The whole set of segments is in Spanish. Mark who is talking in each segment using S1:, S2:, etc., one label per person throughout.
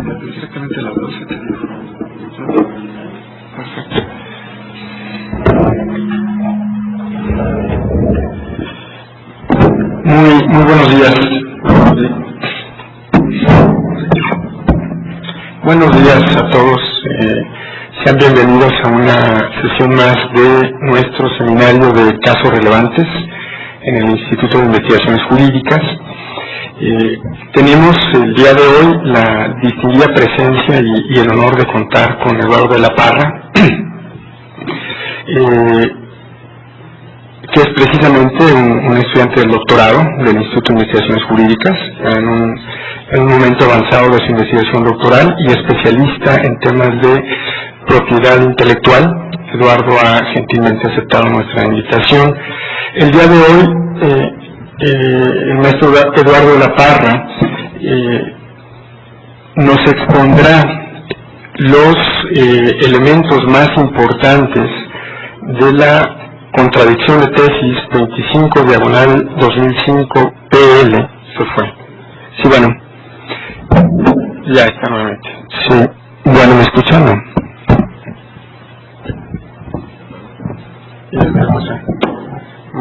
S1: Exactamente a las 12 te digo. Perfecto. Muy buenos días. Buenos días a todos. Sean bienvenidos a una sesión más de nuestro seminario de casos relevantes en el Instituto de Investigaciones Jurídicas. Tenemos el día de hoy la distinguida presencia y el honor de contar con Eduardo de la Parra, que es precisamente un estudiante del doctorado del Instituto de Investigaciones Jurídicas, en un momento avanzado de su investigación doctoral y especialista en temas de propiedad intelectual. Eduardo ha gentilmente aceptado nuestra invitación. El día de hoy, el maestro Eduardo de la Parra nos expondrá los elementos más importantes de la contradicción de tesis 25/2005 PL. Se fue. Sí, bueno. Ya está nuevamente. Sí. Bueno, ¿me escuchan? ¿No?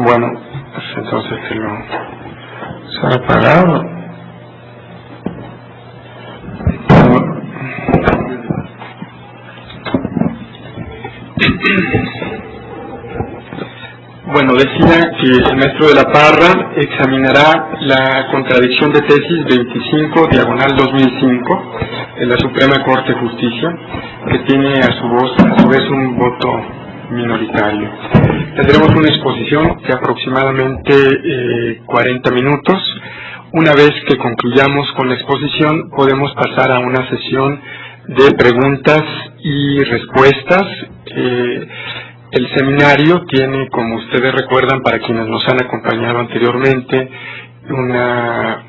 S1: Bueno, pues entonces se lo ha apagado. Bueno, decía que el maestro de la Parra examinará la contradicción de tesis 25/2005 de la Suprema Corte de Justicia, que tiene a su vez un voto minoritario. Tendremos una exposición de aproximadamente 40 minutos. Una vez que concluyamos con la exposición, podemos pasar a una sesión de preguntas y respuestas. El seminario tiene, como ustedes recuerdan, para quienes nos han acompañado anteriormente, una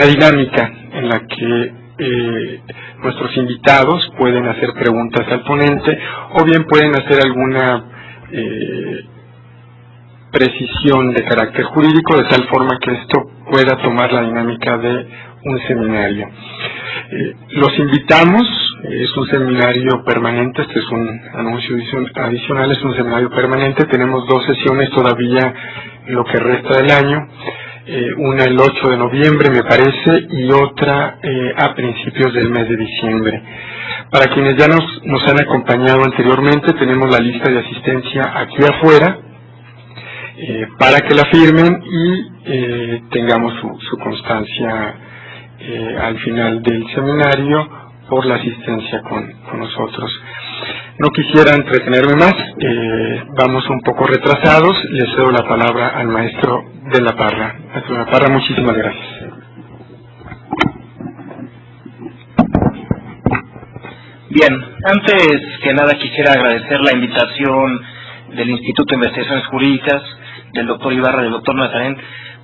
S1: dinámica en la que nuestros invitados pueden hacer preguntas al ponente o bien pueden hacer alguna precisión de carácter jurídico, de tal forma que esto pueda tomar la dinámica de un seminario. Los invitamos, es un seminario permanente, este es un anuncio adicional, es un seminario permanente, tenemos 2 sesiones todavía en lo que resta del año, una el 8 de noviembre me parece y otra a principios del mes de diciembre. Para quienes ya nos han acompañado anteriormente, tenemos la lista de asistencia aquí afuera, para que la firmen y tengamos su constancia al final del seminario por la asistencia con nosotros. No quisiera entretenerme más, vamos un poco retrasados, le cedo la palabra al maestro de la Parra. Maestro de la Parra, muchísimas gracias.
S2: Bien, antes que nada quisiera agradecer la invitación del Instituto de Investigaciones Jurídicas, del doctor Ibarra y del doctor Nazarén,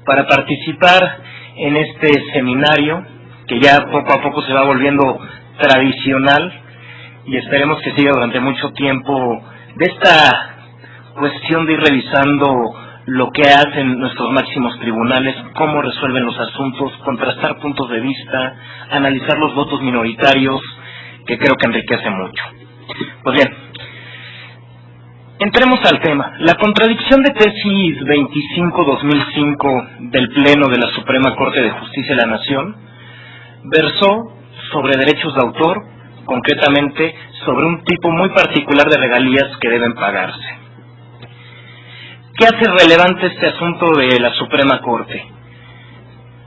S2: para participar en este seminario que ya poco a poco se va volviendo tradicional y esperemos que siga durante mucho tiempo, de esta cuestión de ir revisando lo que hacen nuestros máximos tribunales, cómo resuelven los asuntos, contrastar puntos de vista, analizar los votos minoritarios, que creo que enriquece mucho. Pues bien, entremos al tema. La contradicción de tesis 25/2005 del Pleno de la Suprema Corte de Justicia de la Nación versó sobre derechos de autor, concretamente sobre un tipo muy particular de regalías que deben pagarse. ¿Qué hace relevante este asunto de la Suprema Corte?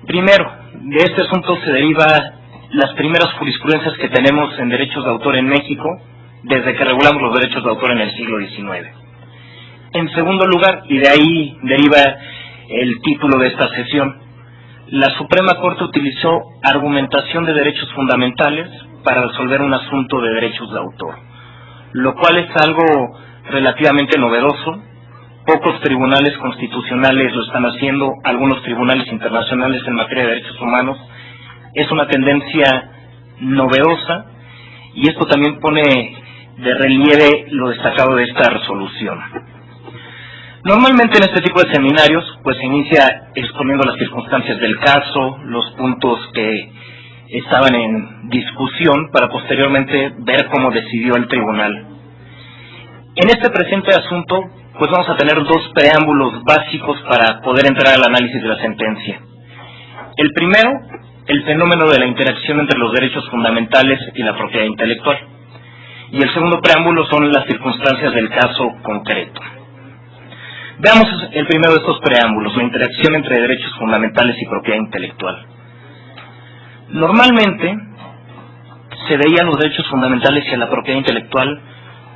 S2: Primero, de este asunto se deriva las primeras jurisprudencias que tenemos en derechos de autor en México, desde que regulamos los derechos de autor en el siglo XIX. En segundo lugar, y de ahí deriva el título de esta sesión, la Suprema Corte utilizó argumentación de derechos fundamentales para resolver un asunto de derechos de autor, lo cual es algo relativamente novedoso. Pocos tribunales constitucionales lo están haciendo, algunos tribunales internacionales en materia de derechos humanos. Es una tendencia novedosa y esto también pone de relieve lo destacado de esta resolución. Normalmente en este tipo de seminarios pues se inicia exponiendo las circunstancias del caso, los puntos que estaban en discusión para posteriormente ver cómo decidió el tribunal. En este presente asunto, pues vamos a tener dos preámbulos básicos para poder entrar al análisis de la sentencia. El primero, el fenómeno de la interacción entre los derechos fundamentales y la propiedad intelectual. Y el segundo preámbulo son las circunstancias del caso concreto. Veamos el primero de estos preámbulos, la interacción entre derechos fundamentales y propiedad intelectual. Normalmente se veían los derechos fundamentales y la propiedad intelectual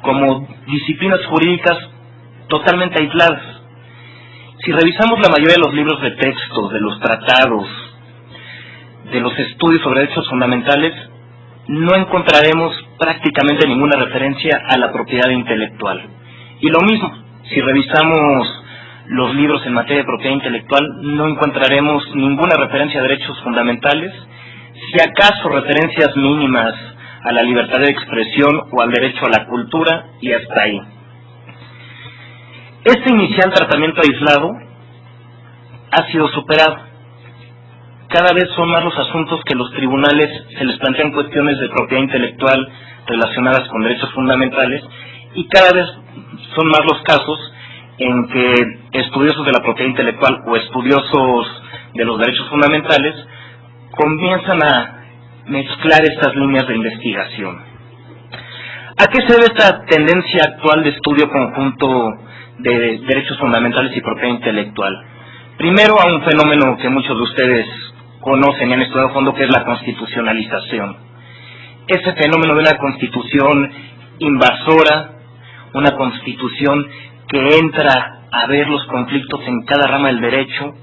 S2: como disciplinas jurídicas totalmente aisladas. Si revisamos la mayoría de los libros de textos, de los tratados, de los estudios sobre derechos fundamentales, no encontraremos prácticamente ninguna referencia a la propiedad intelectual. Y lo mismo, si revisamos los libros en materia de propiedad intelectual, no encontraremos ninguna referencia a derechos fundamentales, si acaso referencias mínimas a la libertad de expresión o al derecho a la cultura, y hasta ahí. Este inicial tratamiento aislado ha sido superado. Cada vez son más los asuntos que los tribunales se les plantean cuestiones de propiedad intelectual relacionadas con derechos fundamentales, y cada vez son más los casos en que estudiosos de la propiedad intelectual o estudiosos de los derechos fundamentales comienzan a mezclar estas líneas de investigación. ¿A qué se debe esta tendencia actual de estudio conjunto de derechos fundamentales y propiedad intelectual? Primero, a un fenómeno que muchos de ustedes conocen y han estudiado a fondo, que es la constitucionalización. Ese fenómeno de una constitución invasora, una constitución que entra a ver los conflictos en cada rama del derecho.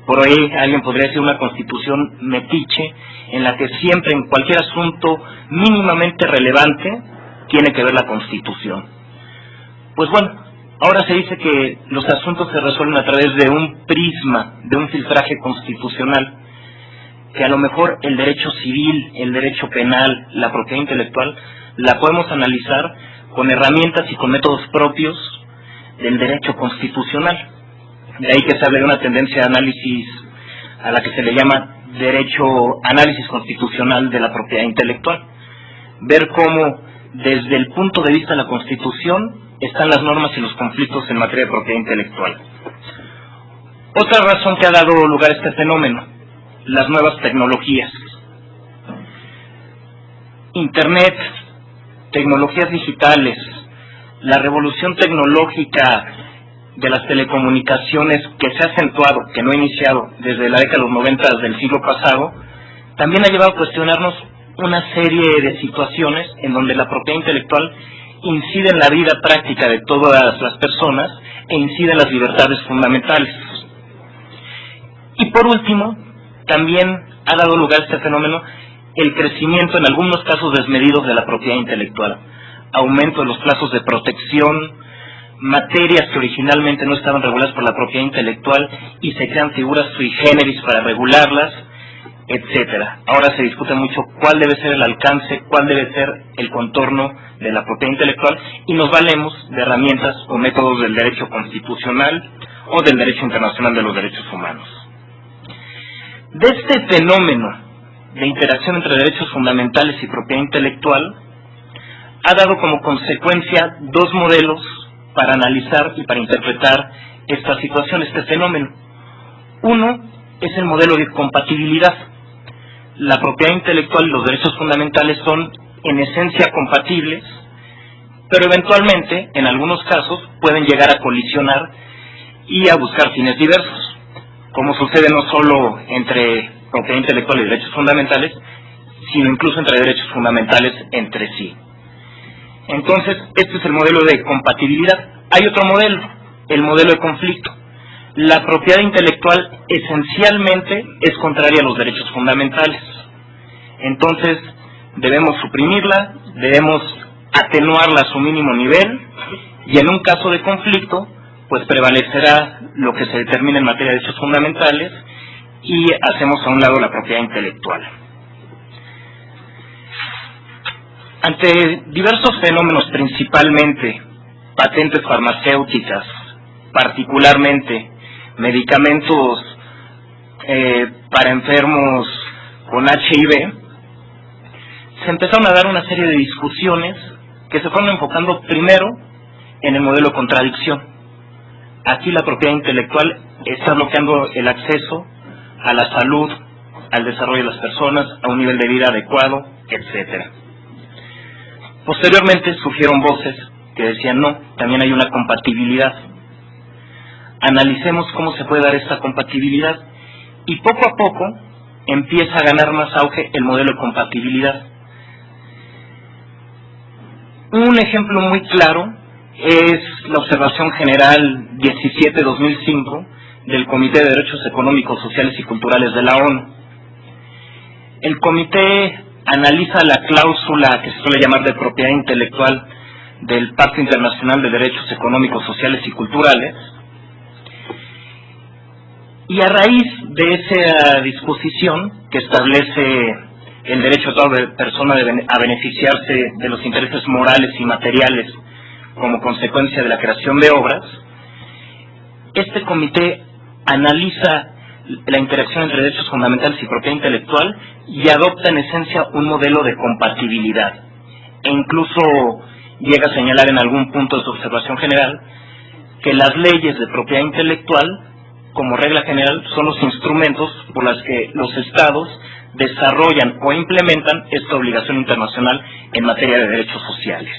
S2: Por ahí alguien podría decir una constitución metiche, en la que siempre en cualquier asunto mínimamente relevante tiene que ver la Constitución. Pues bueno, ahora se dice que los asuntos se resuelven a través de un prisma, de un filtraje constitucional, que a lo mejor el derecho civil, el derecho penal, la propiedad intelectual, la podemos analizar con herramientas y con métodos propios del derecho constitucional. De ahí que se habla de una tendencia de análisis a la que se le llama análisis constitucional de la propiedad intelectual. Ver cómo desde el punto de vista de la Constitución están las normas y los conflictos en materia de propiedad intelectual. Otra razón que ha dado lugar a este fenómeno, las nuevas tecnologías. Internet, tecnologías digitales, la revolución tecnológica de las telecomunicaciones, que se ha acentuado, que no ha iniciado desde la década de los 90 del siglo pasado, también ha llevado a cuestionarnos una serie de situaciones en donde la propiedad intelectual incide en la vida práctica de todas las personas e incide en las libertades fundamentales. Y por último, también ha dado lugar a este fenómeno el crecimiento, en algunos casos desmedidos, de la propiedad intelectual, aumento de los plazos de protección, materias que originalmente no estaban reguladas por la propiedad intelectual y se crean figuras sui generis para regularlas, etcétera. Ahora se discute mucho cuál debe ser el alcance, cuál debe ser el contorno de la propiedad intelectual, y nos valemos de herramientas o métodos del derecho constitucional o del derecho internacional de los derechos humanos. De este fenómeno de interacción entre derechos fundamentales y propiedad intelectual ha dado como consecuencia dos modelos para analizar y para interpretar esta situación, este fenómeno. Uno es el modelo de compatibilidad. La propiedad intelectual y los derechos fundamentales son en esencia compatibles, pero eventualmente, en algunos casos, pueden llegar a colisionar y a buscar fines diversos, como sucede no solo entre propiedad intelectual y derechos fundamentales, sino incluso entre derechos fundamentales entre sí. Entonces, este es el modelo de compatibilidad. Hay otro modelo, el modelo de conflicto. La propiedad intelectual esencialmente es contraria a los derechos fundamentales. Entonces, debemos suprimirla, debemos atenuarla a su mínimo nivel, y en un caso de conflicto, pues prevalecerá lo que se determina en materia de derechos fundamentales y hacemos a un lado la propiedad intelectual. Ante diversos fenómenos, principalmente patentes farmacéuticas, particularmente medicamentos para enfermos con HIV, se empezaron a dar una serie de discusiones que se fueron enfocando primero en el modelo de contradicción. Aquí la propiedad intelectual está bloqueando el acceso a la salud, al desarrollo de las personas, a un nivel de vida adecuado, etcétera. Posteriormente surgieron voces que decían no, también hay una compatibilidad. Analicemos cómo se puede dar esta compatibilidad y poco a poco empieza a ganar más auge el modelo de compatibilidad. Un ejemplo muy claro es la observación general 17-2005 del Comité de Derechos Económicos, Sociales y Culturales de la ONU. El comité analiza la cláusula que se suele llamar de propiedad intelectual del Pacto Internacional de Derechos Económicos, Sociales y Culturales, y a raíz de esa disposición que establece el derecho de toda persona a beneficiarse de los intereses morales y materiales como consecuencia de la creación de obras, este comité analiza la interacción entre derechos fundamentales y propiedad intelectual y adopta en esencia un modelo de compatibilidad, e incluso llega a señalar en algún punto de su observación general que las leyes de propiedad intelectual, como regla general, son los instrumentos por los que los estados desarrollan o implementan esta obligación internacional en materia de derechos sociales.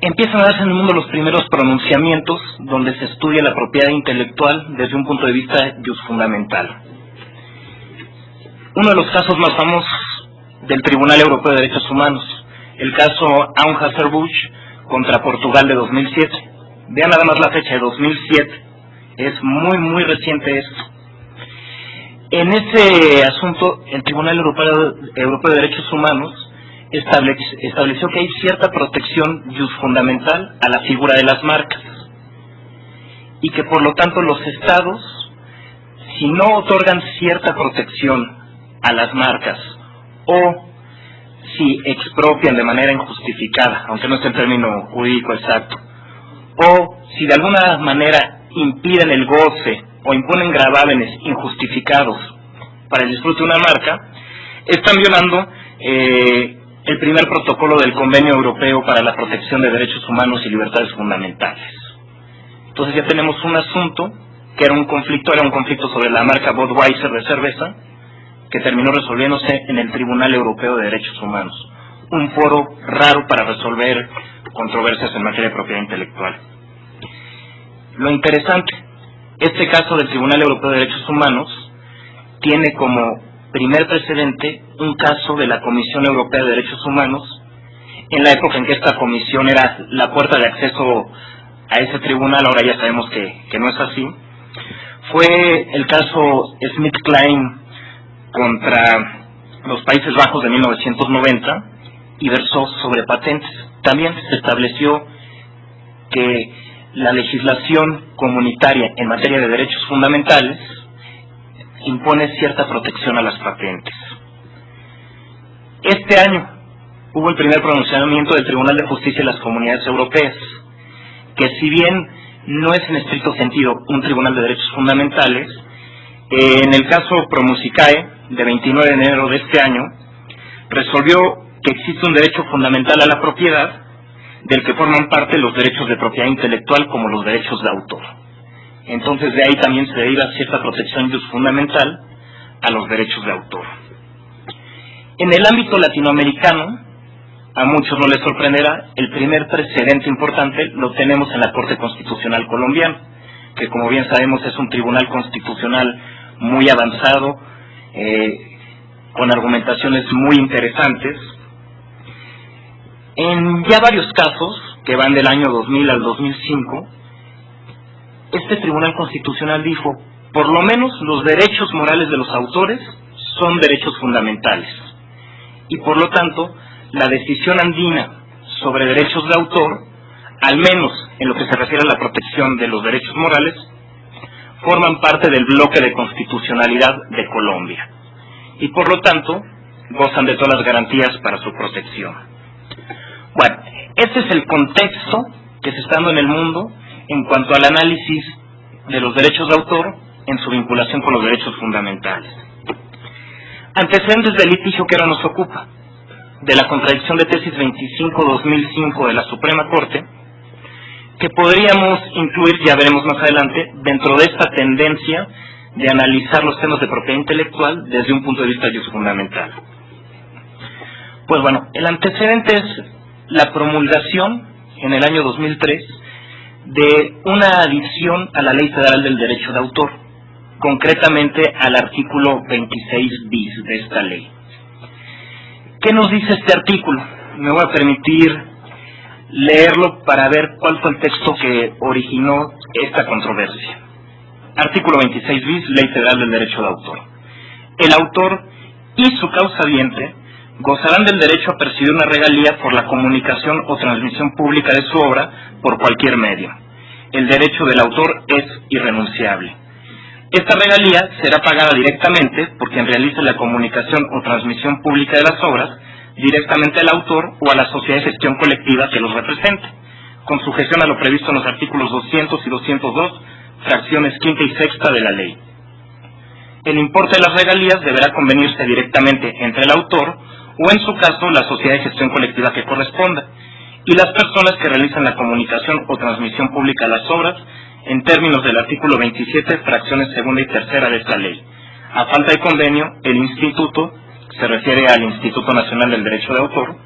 S2: Empiezan a darse en el mundo los primeros pronunciamientos donde se estudia la propiedad intelectual desde un punto de vista fundamental. Uno de los casos más famosos del Tribunal Europeo de Derechos Humanos, el caso Anheuser-Busch contra Portugal de 2007. Vean nada más la fecha de 2007, es muy reciente esto. En ese asunto, el Tribunal Europeo de Derechos Humanos estableció que hay cierta protección fundamental a la figura de las marcas y que por lo tanto los estados, si no otorgan cierta protección a las marcas o si expropian de manera injustificada, aunque no es el término jurídico exacto, o si de alguna manera impiden el goce o imponen gravámenes injustificados para el disfrute de una marca, están violando el primer protocolo del Convenio Europeo para la Protección de Derechos Humanos y Libertades Fundamentales. Entonces ya tenemos un asunto que era un conflicto sobre la marca Budweiser de cerveza, que terminó resolviéndose en el Tribunal Europeo de Derechos Humanos, un foro raro para resolver controversias en materia de propiedad intelectual. Lo interesante, este caso del Tribunal Europeo de Derechos Humanos tiene como primer precedente un caso de la Comisión Europea de Derechos Humanos, en la época en que esta comisión era la puerta de acceso a ese tribunal. Ahora ya sabemos que no es así. Fue el caso Smith-Klein contra los Países Bajos de 1990 y versó sobre patentes. También se estableció que la legislación comunitaria en materia de derechos fundamentales impone cierta protección a las patentes. Este año hubo el primer pronunciamiento del Tribunal de Justicia de las Comunidades Europeas, que si bien no es en estricto sentido un tribunal de derechos fundamentales, en el caso Promusicae, de 29 de enero de este año, resolvió que existe un derecho fundamental a la propiedad, del que forman parte los derechos de propiedad intelectual como los derechos de autor. Entonces de ahí también se deriva cierta protección fundamental a los derechos de autor. En el ámbito latinoamericano, a muchos no les sorprenderá, el primer precedente importante lo tenemos en la Corte Constitucional Colombiana, que como bien sabemos es un tribunal constitucional muy avanzado, con argumentaciones muy interesantes. En ya varios casos, que van del año 2000 al 2005, este Tribunal Constitucional dijo, por lo menos los derechos morales de los autores son derechos fundamentales, y por lo tanto, la decisión andina sobre derechos de autor, al menos en lo que se refiere a la protección de los derechos morales, forman parte del bloque de constitucionalidad de Colombia, y por lo tanto, gozan de todas las garantías para su protección. Bueno, este es el contexto que se está dando en el mundo en cuanto al análisis de los derechos de autor en su vinculación con los derechos fundamentales. Antecedentes del litigio que ahora nos ocupa, de la contradicción de tesis 25-2005 de la Suprema Corte, que podríamos incluir, ya veremos más adelante, dentro de esta tendencia de analizar los temas de propiedad intelectual desde un punto de vista fundamental. Pues bueno, el antecedente es la promulgación en el año 2003 de una adición a la Ley Federal del Derecho de Autor, concretamente al artículo 26 bis de esta ley. ¿Qué nos dice este artículo? Me voy a permitir leerlo para ver cuál fue el texto que originó esta controversia. Artículo 26 bis, Ley Federal del Derecho de Autor. El autor y su causaviente gozarán del derecho a percibir una regalía por la comunicación o transmisión pública de su obra por cualquier medio. El derecho del autor es irrenunciable. Esta regalía será pagada directamente por quien realice la comunicación o transmisión pública de las obras, directamente al autor o a la sociedad de gestión colectiva que los represente, con sujeción a lo previsto en los artículos 200 y 202, fracciones quinta y sexta de la ley. El importe de las regalías deberá convenirse directamente entre el autor o, en su caso, la sociedad de gestión colectiva que corresponda, y las personas que realizan la comunicación o transmisión pública de las obras, en términos del artículo 27, fracciones segunda y tercera de esta ley. A falta de convenio, el instituto, se refiere al Instituto Nacional del Derecho de Autor,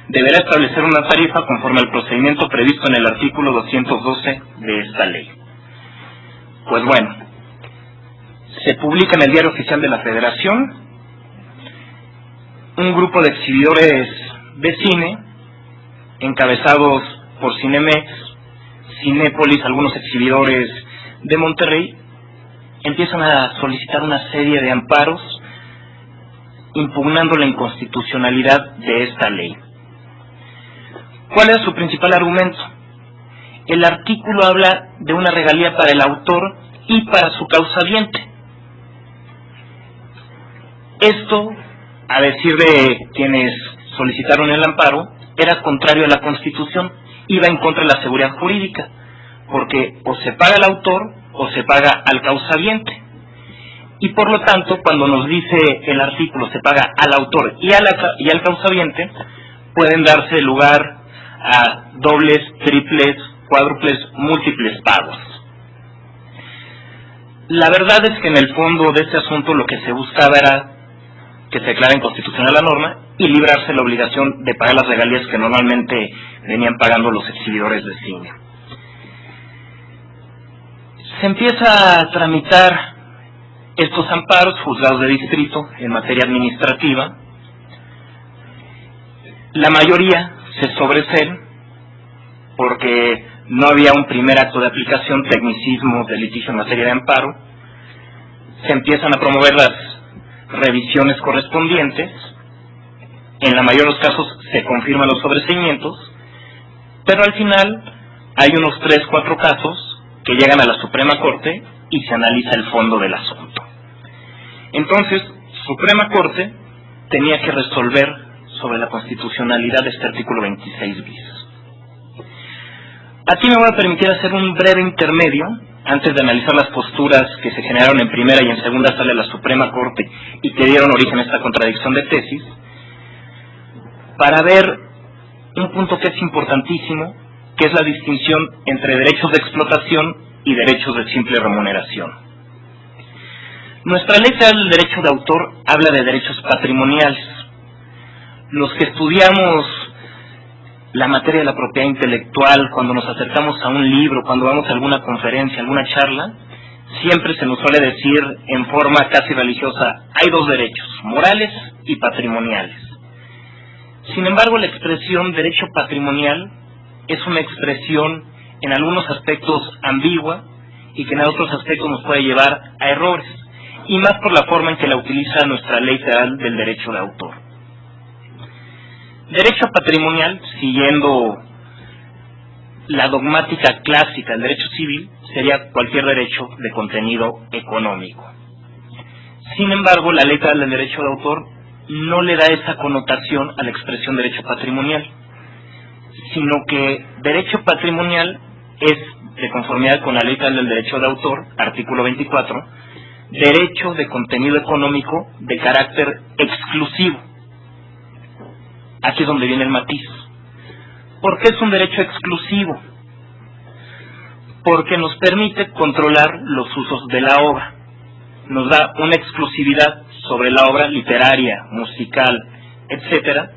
S2: deberá establecer una tarifa conforme al procedimiento previsto en el artículo 212 de esta ley. Pues bueno, se publica en el Diario Oficial de la Federación un grupo de exhibidores de cine, encabezados por Cinemex, Cinépolis, algunos exhibidores de Monterrey, empiezan a solicitar una serie de amparos impugnando la inconstitucionalidad de esta ley. ¿Cuál es su principal argumento? El artículo habla de una regalía para el autor y para su causaviente. Esto, a decir de quienes solicitaron el amparo, era contrario a la Constitución, iba en contra de la seguridad jurídica, porque o se paga al autor o se paga al causaviente. Y por lo tanto, cuando nos dice el artículo se paga al autor y al causaviente, pueden darse lugar a dobles, triples, cuádruples, múltiples pagos. La verdad es que en el fondo de este asunto lo que se buscaba era que se declara inconstitucional la norma y librarse la obligación de pagar las regalías que normalmente venían pagando los exhibidores de cine. Se empieza a tramitar estos amparos, juzgados de distrito, en materia administrativa. La mayoría se sobreseen porque no había un primer acto de aplicación, tecnicismo de litigio en materia de amparo. Se empiezan a promover las revisiones correspondientes. En la mayoría de los casos se confirman los sobreseimientos, pero al final hay unos 3-4 casos que llegan a la Suprema Corte y se analiza el fondo del asunto. Entonces, Suprema Corte tenía que resolver sobre la constitucionalidad de este artículo 26 bis. Aquí me voy a permitir hacer un breve intermedio antes de analizar las posturas que se generaron en primera y en segunda sala de la Suprema Corte y que dieron origen a esta contradicción de tesis, para ver un punto que es importantísimo, que es la distinción entre derechos de explotación y derechos de simple remuneración. Nuestra ley federal del derecho de autor habla de derechos patrimoniales. Los que estudiamos la materia de la propiedad intelectual, cuando nos acercamos a un libro, cuando vamos a alguna conferencia, alguna charla, siempre se nos suele decir en forma casi religiosa, hay dos derechos, morales y patrimoniales. Sin embargo, la expresión derecho patrimonial es una expresión en algunos aspectos ambigua y que en otros aspectos nos puede llevar a errores, y más por la forma en que la utiliza nuestra ley federal del derecho de autor. Derecho patrimonial, siguiendo la dogmática clásica del derecho civil, sería cualquier derecho de contenido económico. Sin embargo, la ley federal del derecho de autor no le da esa connotación a la expresión derecho patrimonial, sino que derecho patrimonial es, de conformidad con la ley federal del derecho de autor, artículo 24, derecho de contenido económico de carácter exclusivo. Aquí es donde viene el matiz. ¿Por qué es un derecho exclusivo? Porque nos permite controlar los usos de la obra. Nos da una exclusividad sobre la obra literaria, musical, etcétera,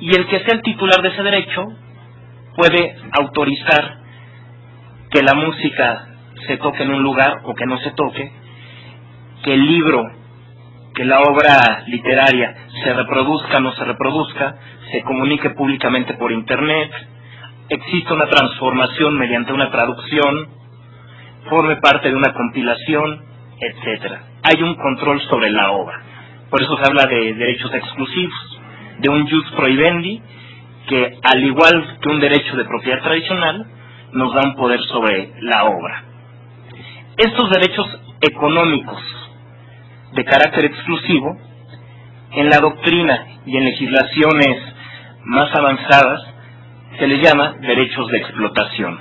S2: y el que sea el titular de ese derecho puede autorizar que la música se toque en un lugar o que no se toque, que el libro, que la obra literaria se reproduzca o no se reproduzca, se comunique públicamente por internet, existe una transformación mediante una traducción, forme parte de una compilación, etcétera. Hay un control sobre la obra. Por eso se habla de derechos exclusivos, de un jus prohibendi, que al igual que un derecho de propiedad tradicional, nos da un poder sobre la obra. Estos derechos económicos de carácter exclusivo, en la doctrina y en legislaciones más avanzadas, se les llama derechos de explotación.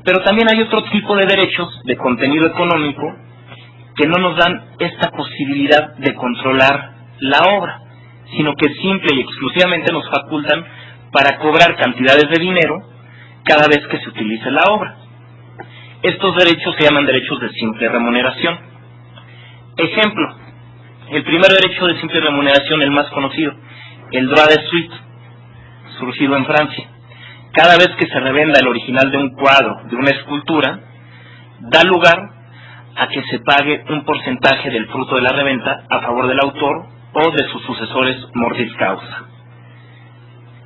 S2: Pero también hay otro tipo de derechos de contenido económico que no nos dan esta posibilidad de controlar la obra, sino que simple y exclusivamente nos facultan para cobrar cantidades de dinero cada vez que se utilice la obra. Estos derechos se llaman derechos de simple remuneración. Ejemplo, el primer derecho de simple remuneración, el más conocido, el droit de suite, surgido en Francia. Cada vez que se revenda el original de un cuadro, de una escultura, da lugar a que se pague un porcentaje del fruto de la reventa a favor del autor o de sus sucesores mortis causa.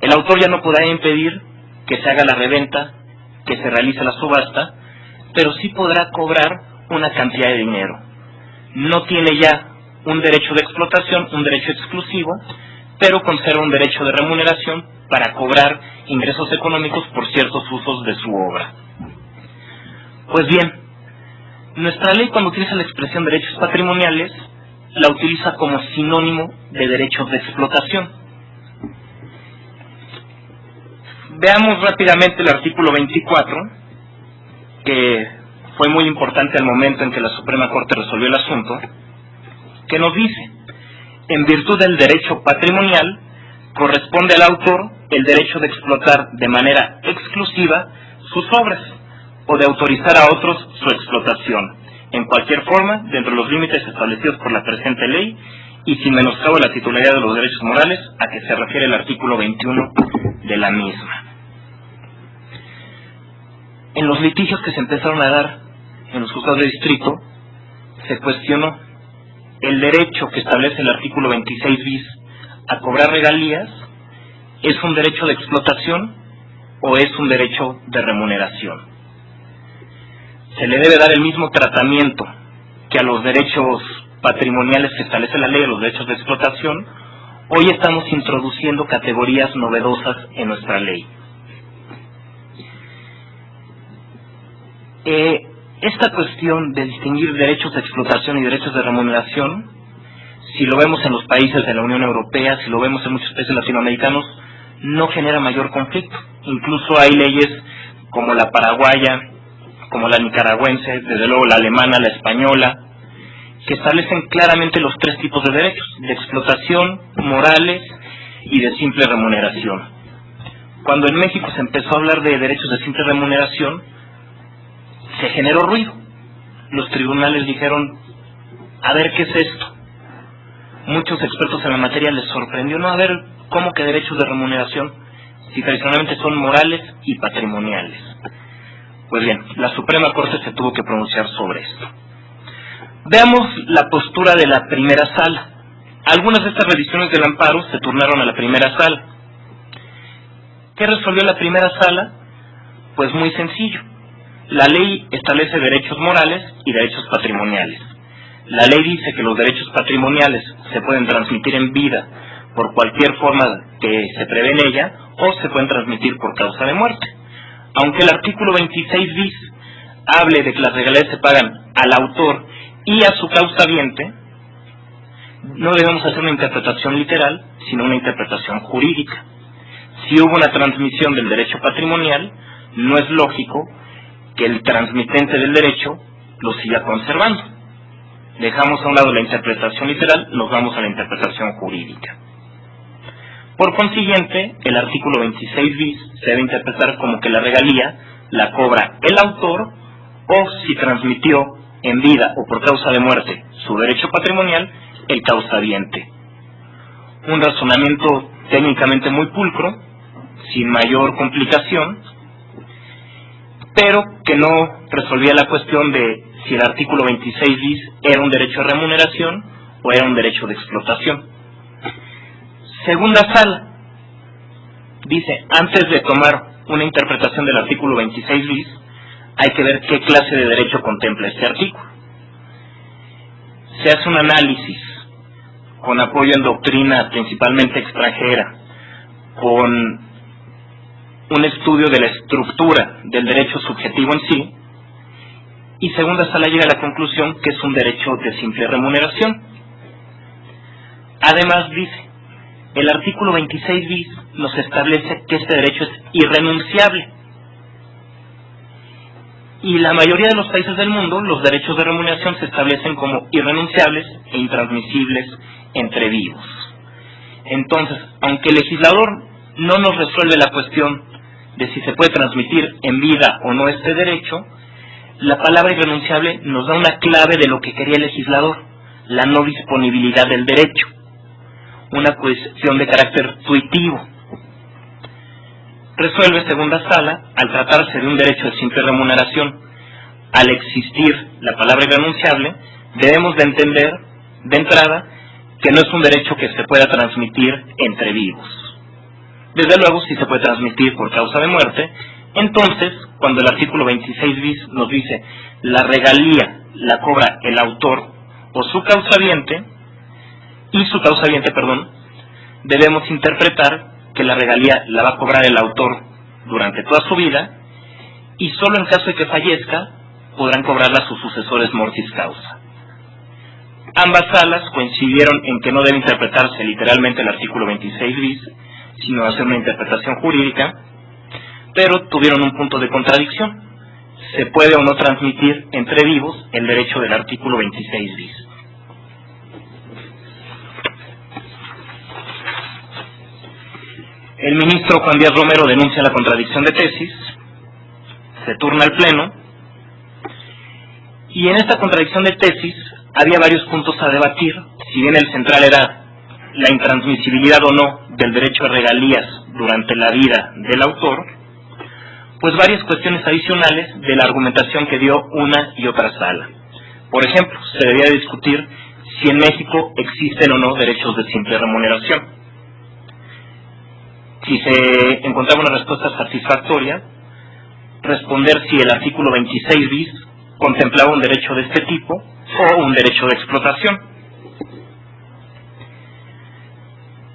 S2: El autor ya no podrá impedir que se haga la reventa, que se realice la subasta, pero sí podrá cobrar una cantidad de dinero. No tiene ya un derecho de explotación, un derecho exclusivo, pero conserva un derecho de remuneración para cobrar ingresos económicos por ciertos usos de su obra. Pues bien, nuestra ley, cuando utiliza la expresión derechos patrimoniales, la utiliza como sinónimo de derechos de explotación. Veamos rápidamente el artículo 24, que fue muy importante al momento en que la Suprema Corte resolvió el asunto, que nos dice: en virtud del derecho patrimonial, corresponde al autor el derecho de explotar de manera exclusiva sus obras, o de autorizar a otros su explotación, en cualquier forma, dentro de los límites establecidos por la presente ley, y sin menoscabo de la titularidad de los derechos morales a que se refiere el artículo 21 de la misma. En los litigios que se empezaron a dar en los juzgados de distrito, se cuestionó el derecho que establece el artículo 26 bis a cobrar regalías. ¿Es un derecho de explotación o es un derecho de remuneración? Se le debe dar el mismo tratamiento que a los derechos patrimoniales que establece la ley, los derechos de explotación. Hoy estamos introduciendo categorías novedosas en nuestra ley. Esta cuestión de distinguir derechos de explotación y derechos de remuneración, si lo vemos en los países de la Unión Europea, si lo vemos en muchos países latinoamericanos, no genera mayor conflicto. Incluso hay leyes como la paraguaya, como la nicaragüense, desde luego la alemana, la española, que establecen claramente los tres tipos de derechos: de explotación, morales y de simple remuneración. Cuando en México se empezó a hablar de derechos de simple remuneración, se generó ruido. Los tribunales dijeron: a ver, ¿qué es esto? Muchos expertos en la materia les sorprendió: no, a ver, ¿cómo que derechos de remuneración? Si tradicionalmente son morales y patrimoniales. Pues bien, la Suprema Corte se tuvo que pronunciar sobre esto. Veamos la postura de la primera sala. Algunas de estas revisiones del amparo se turnaron a la primera sala. ¿Qué resolvió la primera sala? Pues muy sencillo. La ley establece derechos morales y derechos patrimoniales. La ley dice que los derechos patrimoniales se pueden transmitir en vida por cualquier forma que se prevé en ella, o se pueden transmitir por causa de muerte. Aunque el artículo 26 bis hable de que las regalías se pagan al autor y a su causaviente, no debemos hacer una interpretación literal, sino una interpretación jurídica. Si hubo una transmisión del derecho patrimonial, no es lógico que el transmitente del derecho lo siga conservando. Dejamos a un lado la interpretación literal, nos vamos a la interpretación jurídica. Por consiguiente, el artículo 26 bis se debe interpretar como que la regalía la cobra el autor, o si transmitió en vida o por causa de muerte su derecho patrimonial, el causaviente. Un razonamiento técnicamente muy pulcro, sin mayor complicación, pero que no resolvía la cuestión de si el artículo 26 bis era un derecho de remuneración o era un derecho de explotación. Segunda sala dice, antes de tomar una interpretación del artículo 26 bis, hay que ver qué clase de derecho contempla este artículo. Se hace un análisis con apoyo en doctrina principalmente extranjera, con un estudio de la estructura del derecho subjetivo en sí, y segunda sala llega a la conclusión que es un derecho de simple remuneración. Además dice, el artículo 26 bis nos establece que este derecho es irrenunciable. Y la mayoría de los países del mundo, los derechos de remuneración se establecen como irrenunciables e intransmisibles entre vivos. Entonces, aunque el legislador no nos resuelve la cuestión de si se puede transmitir en vida o no este derecho, la palabra irrenunciable nos da una clave de lo que quería el legislador, la no disponibilidad del derecho, una cuestión de carácter tuitivo. Resuelve segunda sala, al tratarse de un derecho de simple remuneración, al existir la palabra irrenunciable, debemos de entender de entrada que no es un derecho que se pueda transmitir entre vivos. Desde luego, si se puede transmitir por causa de muerte, entonces, cuando el artículo 26 bis nos dice la regalía la cobra el autor o su causaviente, debemos interpretar que la regalía la va a cobrar el autor durante toda su vida y solo en caso de que fallezca podrán cobrarla sus sucesores mortis causa. Ambas salas coincidieron en que no debe interpretarse literalmente el artículo 26 bis, sino hacer una interpretación jurídica, pero tuvieron un punto de contradicción. ¿Se puede o no transmitir entre vivos el derecho del artículo 26 bis? El ministro Juan Díaz Romero denuncia la contradicción de tesis, se turna al Pleno, y en esta contradicción de tesis había varios puntos a debatir, si bien el central era la intransmisibilidad o no del derecho a regalías durante la vida del autor, pues varias cuestiones adicionales de la argumentación que dio una y otra sala. Por ejemplo, se debía discutir si en México existen o no derechos de simple remuneración. Si se encontraba una respuesta satisfactoria, responder si el artículo 26 bis contemplaba un derecho de este tipo o un derecho de explotación.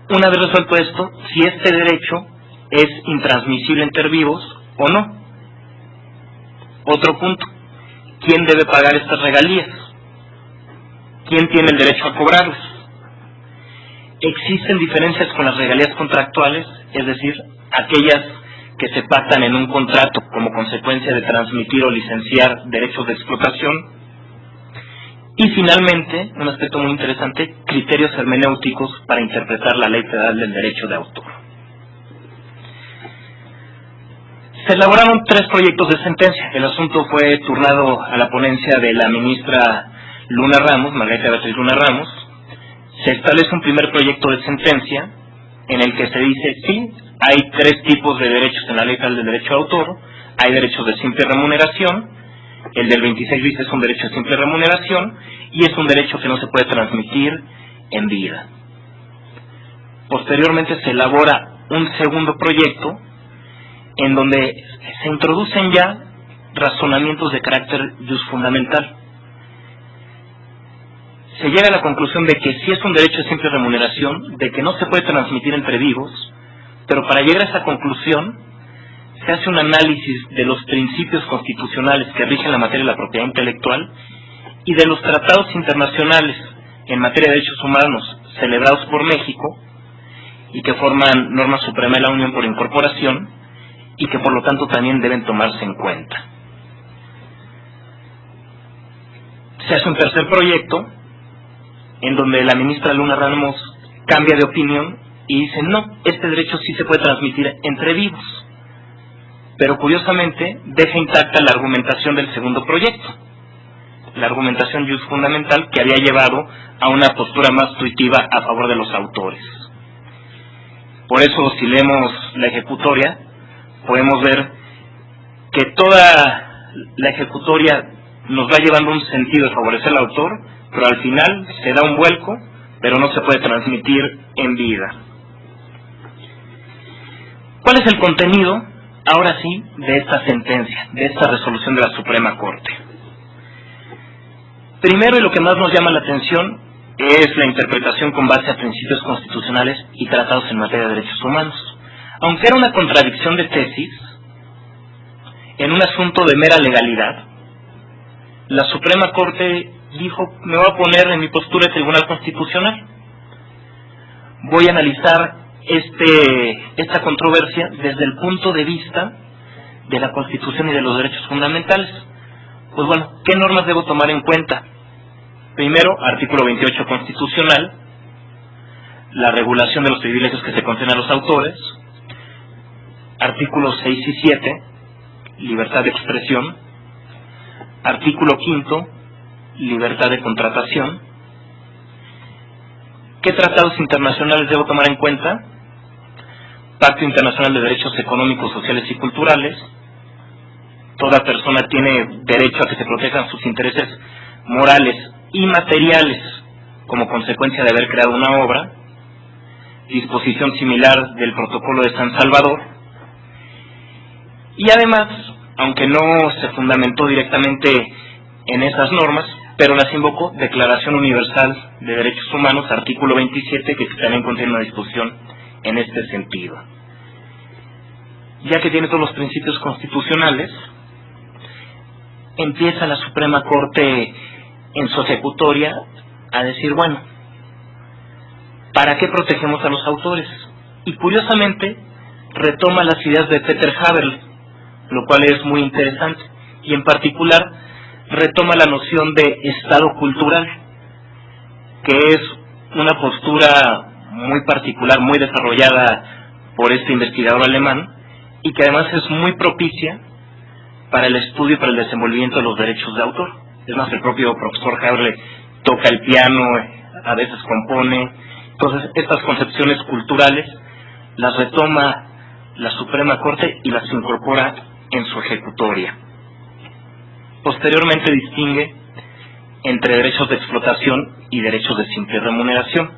S2: Una vez resuelto esto, si este derecho es intransmisible entre vivos o no. Otro punto, ¿quién debe pagar estas regalías? ¿Quién tiene el derecho a cobrarlas? ¿Existen diferencias con las regalías contractuales, es decir, aquellas que se pactan en un contrato como consecuencia de transmitir o licenciar derechos de explotación? Y finalmente, un aspecto muy interesante, criterios hermenéuticos para interpretar la ley federal del derecho de autor. Se elaboraron 3 proyectos de sentencia. El asunto fue turnado a la ponencia de la ministra Luna Ramos, Margarita Beatriz Luna Ramos. Se establece un primer proyecto de sentencia en el que se dice, sí, hay 3 tipos de derechos en la ley federal del derecho de autor. Hay derechos de simple remuneración, el del 26 bis es un derecho de simple remuneración y es un derecho que no se puede transmitir en vida. Posteriormente se elabora un segundo proyecto en donde se introducen ya razonamientos de carácter fundamental. Se llega a la conclusión de que sí es un derecho de simple remuneración, de que no se puede transmitir entre vivos, pero para llegar a esa conclusión se hace un análisis de los principios constitucionales que rigen la materia de la propiedad intelectual y de los tratados internacionales en materia de derechos humanos celebrados por México y que forman norma suprema de la Unión por incorporación y que por lo tanto también deben tomarse en cuenta. se hace un tercer proyecto en donde la ministra Luna Ramos cambia de opinión y dice, no, este derecho sí se puede transmitir entre vivos. Pero curiosamente deja intacta la argumentación del segundo proyecto, la argumentación fundamental que había llevado a una postura más tuitiva a favor de los autores. Por eso, si leemos la ejecutoria, podemos ver que toda la ejecutoria nos va llevando un sentido de favorecer al autor, pero al final se da un vuelco, pero no se puede transmitir en vida. ¿Cuál es el contenido, ahora sí, de esta sentencia, de esta resolución de la Suprema Corte? Primero, y lo que más nos llama la atención, es la interpretación con base a principios constitucionales y tratados en materia de derechos humanos. Aunque era una contradicción de tesis, en un asunto de mera legalidad, la Suprema Corte dijo, me voy a poner en mi postura de Tribunal Constitucional. Voy a analizar esta controversia desde el punto de vista de la Constitución y de los derechos fundamentales. Pues bueno, ¿qué normas debo tomar en cuenta? Primero, artículo 28 constitucional, la regulación de los privilegios que se conceden a los autores. Artículos 6 y 7, libertad de expresión. Artículo 5, libertad de contratación. ¿Qué tratados internacionales debo tomar en cuenta? Pacto Internacional de Derechos Económicos, Sociales y Culturales. Toda persona tiene derecho a que se protejan sus intereses morales y materiales como consecuencia de haber creado una obra. Disposición similar del Protocolo de San Salvador. Y además, aunque no se fundamentó directamente en esas normas, pero las invocó, Declaración Universal de Derechos Humanos, artículo 27, que también contiene una disposición en este sentido. Ya que tiene todos los principios constitucionales, empieza la Suprema Corte en su ejecutoria a decir, bueno, ¿para qué protegemos a los autores? Y curiosamente retoma las ideas de Peter Haberle, lo cual es muy interesante, y en particular retoma la noción de Estado cultural, que es una postura muy particular, muy desarrollada por este investigador alemán, y que además es muy propicia para el estudio y para el desenvolvimiento de los derechos de autor. Es más, el propio profesor Haberle toca el piano, a veces compone. Entonces, estas concepciones culturales las retoma la Suprema Corte y las incorpora en su ejecutoria. Posteriormente distingue entre derechos de explotación y derechos de simple remuneración.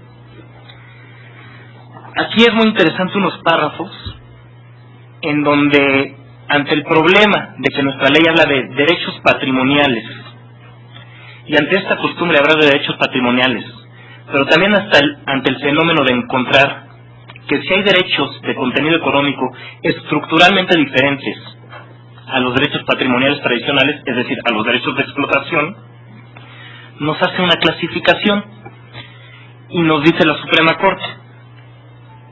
S2: Aquí es muy interesante unos párrafos en donde, ante el problema de que nuestra ley habla de derechos patrimoniales, y ante esta costumbre de hablar de derechos patrimoniales, pero también ante el fenómeno de encontrar que si hay derechos de contenido económico estructuralmente diferentes a los derechos patrimoniales tradicionales, es decir, a los derechos de explotación, nos hace una clasificación y nos dice la Suprema Corte.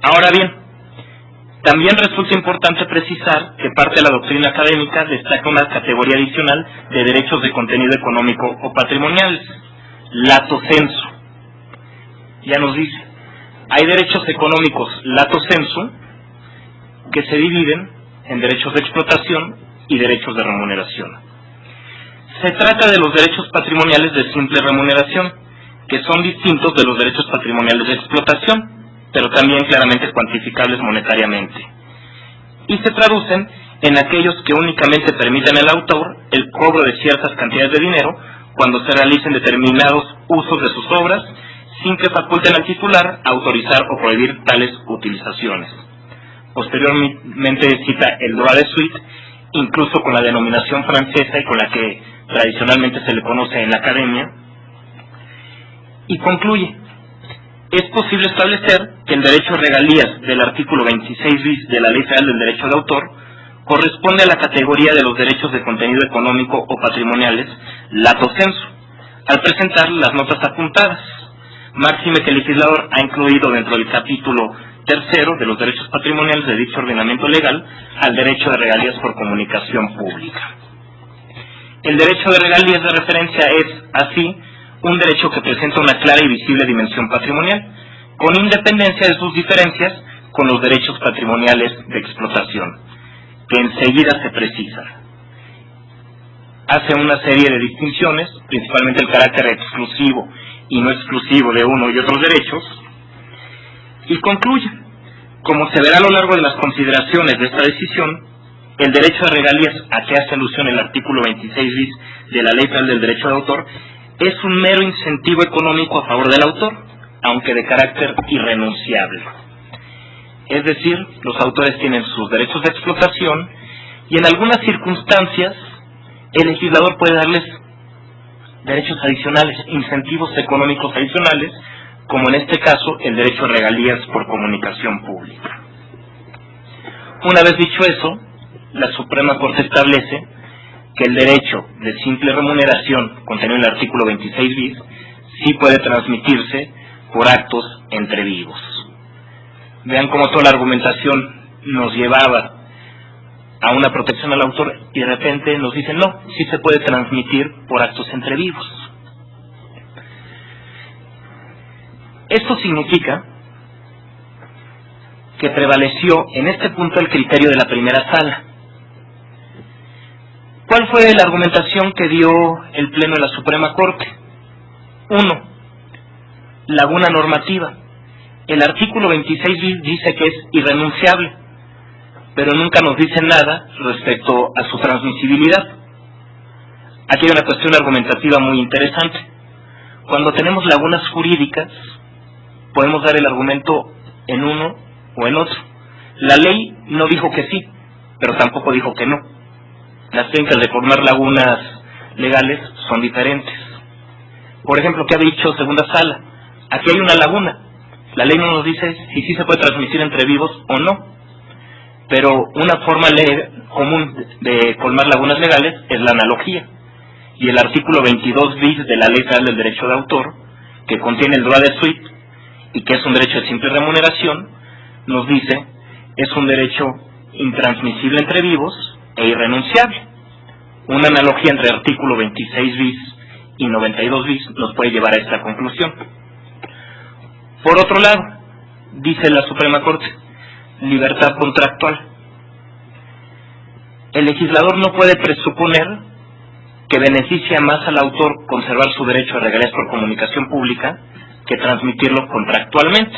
S2: Ahora bien, también resulta importante precisar que parte de la doctrina académica destaca una categoría adicional de derechos de contenido económico o patrimoniales, lato sensu. Ya nos dice, hay derechos económicos lato sensu que se dividen en derechos de explotación y derechos de remuneración. Se trata de los derechos patrimoniales de simple remuneración, que son distintos de los derechos patrimoniales de explotación, pero también claramente cuantificables monetariamente, y se traducen en aquellos que únicamente permiten al autor el cobro de ciertas cantidades de dinero cuando se realicen determinados usos de sus obras, sin que faculten al titular a autorizar o prohibir tales utilizaciones. Posteriormente cita el droit de suite, incluso con la denominación francesa y con la que tradicionalmente se le conoce en la academia, y concluye: es posible establecer que el derecho a regalías del artículo 26 bis de la Ley Federal del Derecho de Autor corresponde a la categoría de los derechos de contenido económico o patrimoniales lato sensu, al presentar las notas apuntadas, máxime que el legislador ha incluido dentro del capítulo tercero de los derechos patrimoniales de dicho ordenamiento legal al derecho de regalías por comunicación pública. El derecho de regalías de referencia es, así, un derecho que presenta una clara y visible dimensión patrimonial, con independencia de sus diferencias con los derechos patrimoniales de explotación, que enseguida se precisan. Hace una serie de distinciones, principalmente el carácter exclusivo y no exclusivo de uno y otros derechos, y concluye: como se verá a lo largo de las consideraciones de esta decisión, el derecho de regalías a que hace alusión el artículo 26 bis de la Ley Federal del Derecho de Autor es un mero incentivo económico a favor del autor, aunque de carácter irrenunciable. Es decir, los autores tienen sus derechos de explotación y en algunas circunstancias el legislador puede darles derechos adicionales, incentivos económicos adicionales, como en este caso el derecho a regalías por comunicación pública. Una vez dicho eso, la Suprema Corte establece que el derecho de simple remuneración, contenido en el artículo 26 bis, sí puede transmitirse por actos entre vivos. Vean cómo toda la argumentación nos llevaba a una protección al autor y de repente nos dicen no, sí se puede transmitir por actos entre vivos. Esto significa que prevaleció en este punto el criterio de la primera sala. ¿Cuál fue la argumentación que dio el Pleno de la Suprema Corte? 1. Laguna normativa. El artículo 26 bis dice que es irrenunciable, pero nunca nos dice nada respecto a su transmisibilidad. Aquí hay una cuestión argumentativa muy interesante. Cuando tenemos lagunas jurídicas, podemos dar el argumento en uno o en otro. La ley no dijo que sí, pero tampoco dijo que no. Las técnicas de formar lagunas legales son diferentes. Por ejemplo, ¿qué ha dicho segunda sala? Aquí hay una laguna. La ley no nos dice si sí se puede transmitir entre vivos o no. Pero una forma común de colmar lagunas legales es la analogía. Y el artículo 22 bis de la Ley Federal del Derecho de Autor, que contiene el droit de suite y que es un derecho de simple remuneración, nos dice es un derecho intransmisible entre vivos e irrenunciable. Una analogía entre el artículo 26 bis y 92 bis nos puede llevar a esta conclusión. Por otro lado, dice la Suprema Corte, libertad contractual. El legislador no puede presuponer que beneficia más al autor conservar su derecho a regalías por comunicación pública que transmitirlo contractualmente.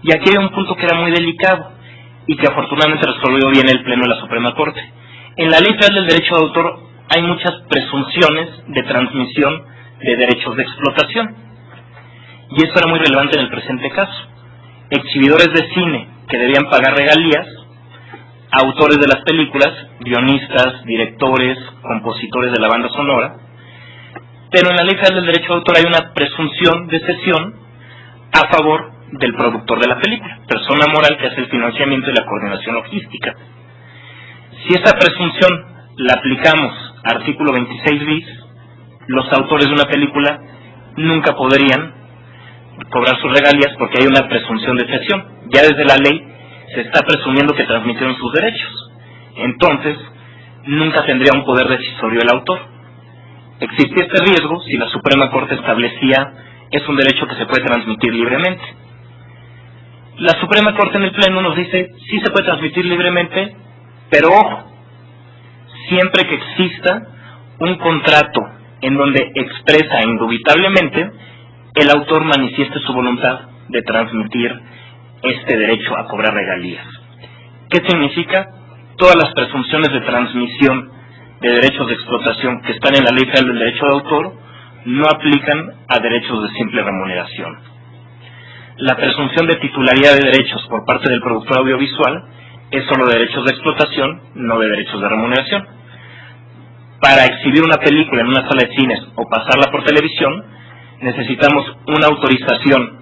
S2: Y aquí hay un punto que era muy delicado y que afortunadamente resolvió bien el Pleno de la Suprema Corte. En la Ley Federal del Derecho de Autor hay muchas presunciones de transmisión de derechos de explotación. Y eso era muy relevante en el presente caso. Exhibidores de cine que debían pagar regalías, autores de las películas, guionistas, directores, compositores de la banda sonora, pero en la Ley Federal del Derecho de Autor hay una presunción de cesión a favor del productor de la película, persona moral que hace el financiamiento y la coordinación logística. Si esa presunción la aplicamos a artículo 26 bis, los autores de una película nunca podrían cobrar sus regalías porque hay una presunción de cesión. Ya desde la ley se está presumiendo que transmitieron sus derechos. Entonces, nunca tendría un poder decisorio el autor. Existía este riesgo si la Suprema Corte establecía es un derecho que se puede transmitir libremente. La Suprema Corte en el Pleno nos dice sí se puede transmitir libremente, pero ojo, siempre que exista un contrato en donde expresa indubitablemente el autor manifieste su voluntad de transmitir este derecho a cobrar regalías. ¿Qué significa? Todas las presunciones de transmisión de derechos de explotación que están en la Ley Federal del Derecho de Autor no aplican a derechos de simple remuneración. La presunción de titularidad de derechos por parte del productor audiovisual es solo de derechos de explotación, no de derechos de remuneración. Para exhibir una película en una sala de cines o pasarla por televisión, necesitamos una autorización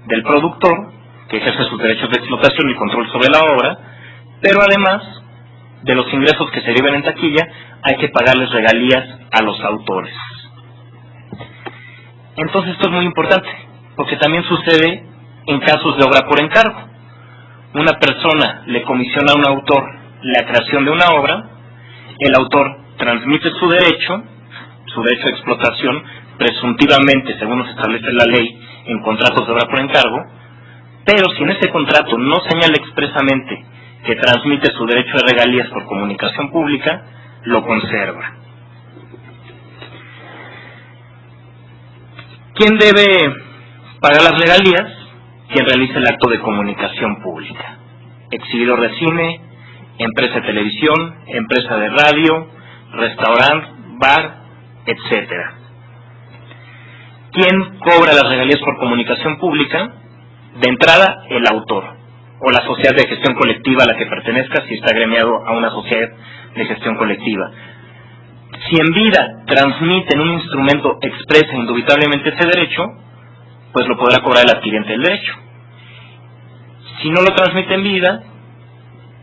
S2: del productor, que ejerce sus derechos de explotación y control sobre la obra, pero además de los ingresos que se deriven en taquilla, hay que pagarles regalías a los autores. Entonces esto es muy importante, porque también sucede en casos de obra por encargo. Una persona le comisiona a un autor la creación de una obra, el autor transmite su derecho de explotación, presuntivamente, según nos establece la ley, en contratos de obra por encargo, pero si en ese contrato no señala expresamente que transmite su derecho de regalías por comunicación pública, lo conserva. ¿Quién debe pagar las regalías? Quien realice el acto de comunicación pública. Exhibidor de cine, empresa de televisión, empresa de radio, restaurante, bar, etcétera. ¿Quién cobra las regalías por comunicación pública? De entrada, el autor o la sociedad de gestión colectiva a la que pertenezca, si está agremiado a una sociedad de gestión colectiva. Si en vida transmite en un instrumento expresa indubitablemente ese derecho, pues lo podrá cobrar el adquiriente del derecho. Si no lo transmite en vida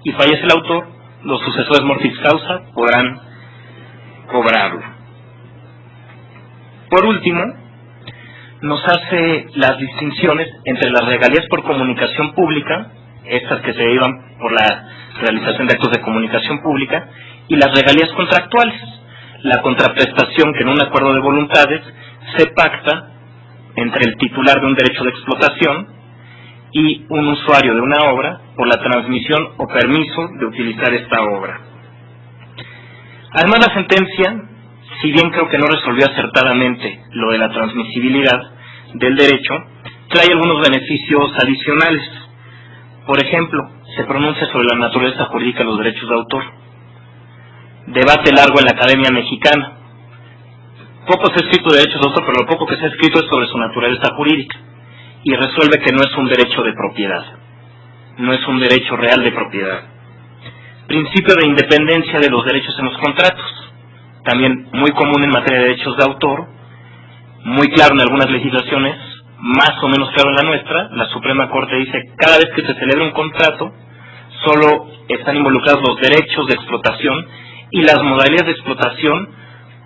S2: y fallece el autor, los sucesores mortis causa podrán cobrarlo. Por último, nos hace las distinciones entre las regalías por comunicación pública, estas que se derivan por la realización de actos de comunicación pública, y las regalías contractuales, la contraprestación que en un acuerdo de voluntades se pacta entre el titular de un derecho de explotación y un usuario de una obra por la transmisión o permiso de utilizar esta obra. Además, la sentencia, si bien creo que no resolvió acertadamente lo de la transmisibilidad del derecho, trae algunos beneficios adicionales. Por ejemplo, se pronuncia sobre la naturaleza jurídica de los derechos de autor. Debate largo en la Academia Mexicana. Poco se ha escrito de derechos de autor, pero lo poco que se ha escrito es sobre su naturaleza jurídica. Y resuelve que no es un derecho de propiedad. No es un derecho real de propiedad. Principio de independencia de los derechos en los contratos. También muy común en materia de derechos de autor, muy claro en algunas legislaciones, más o menos claro en la nuestra. La Suprema Corte dice que cada vez que se celebra un contrato, solo están involucrados los derechos de explotación y las modalidades de explotación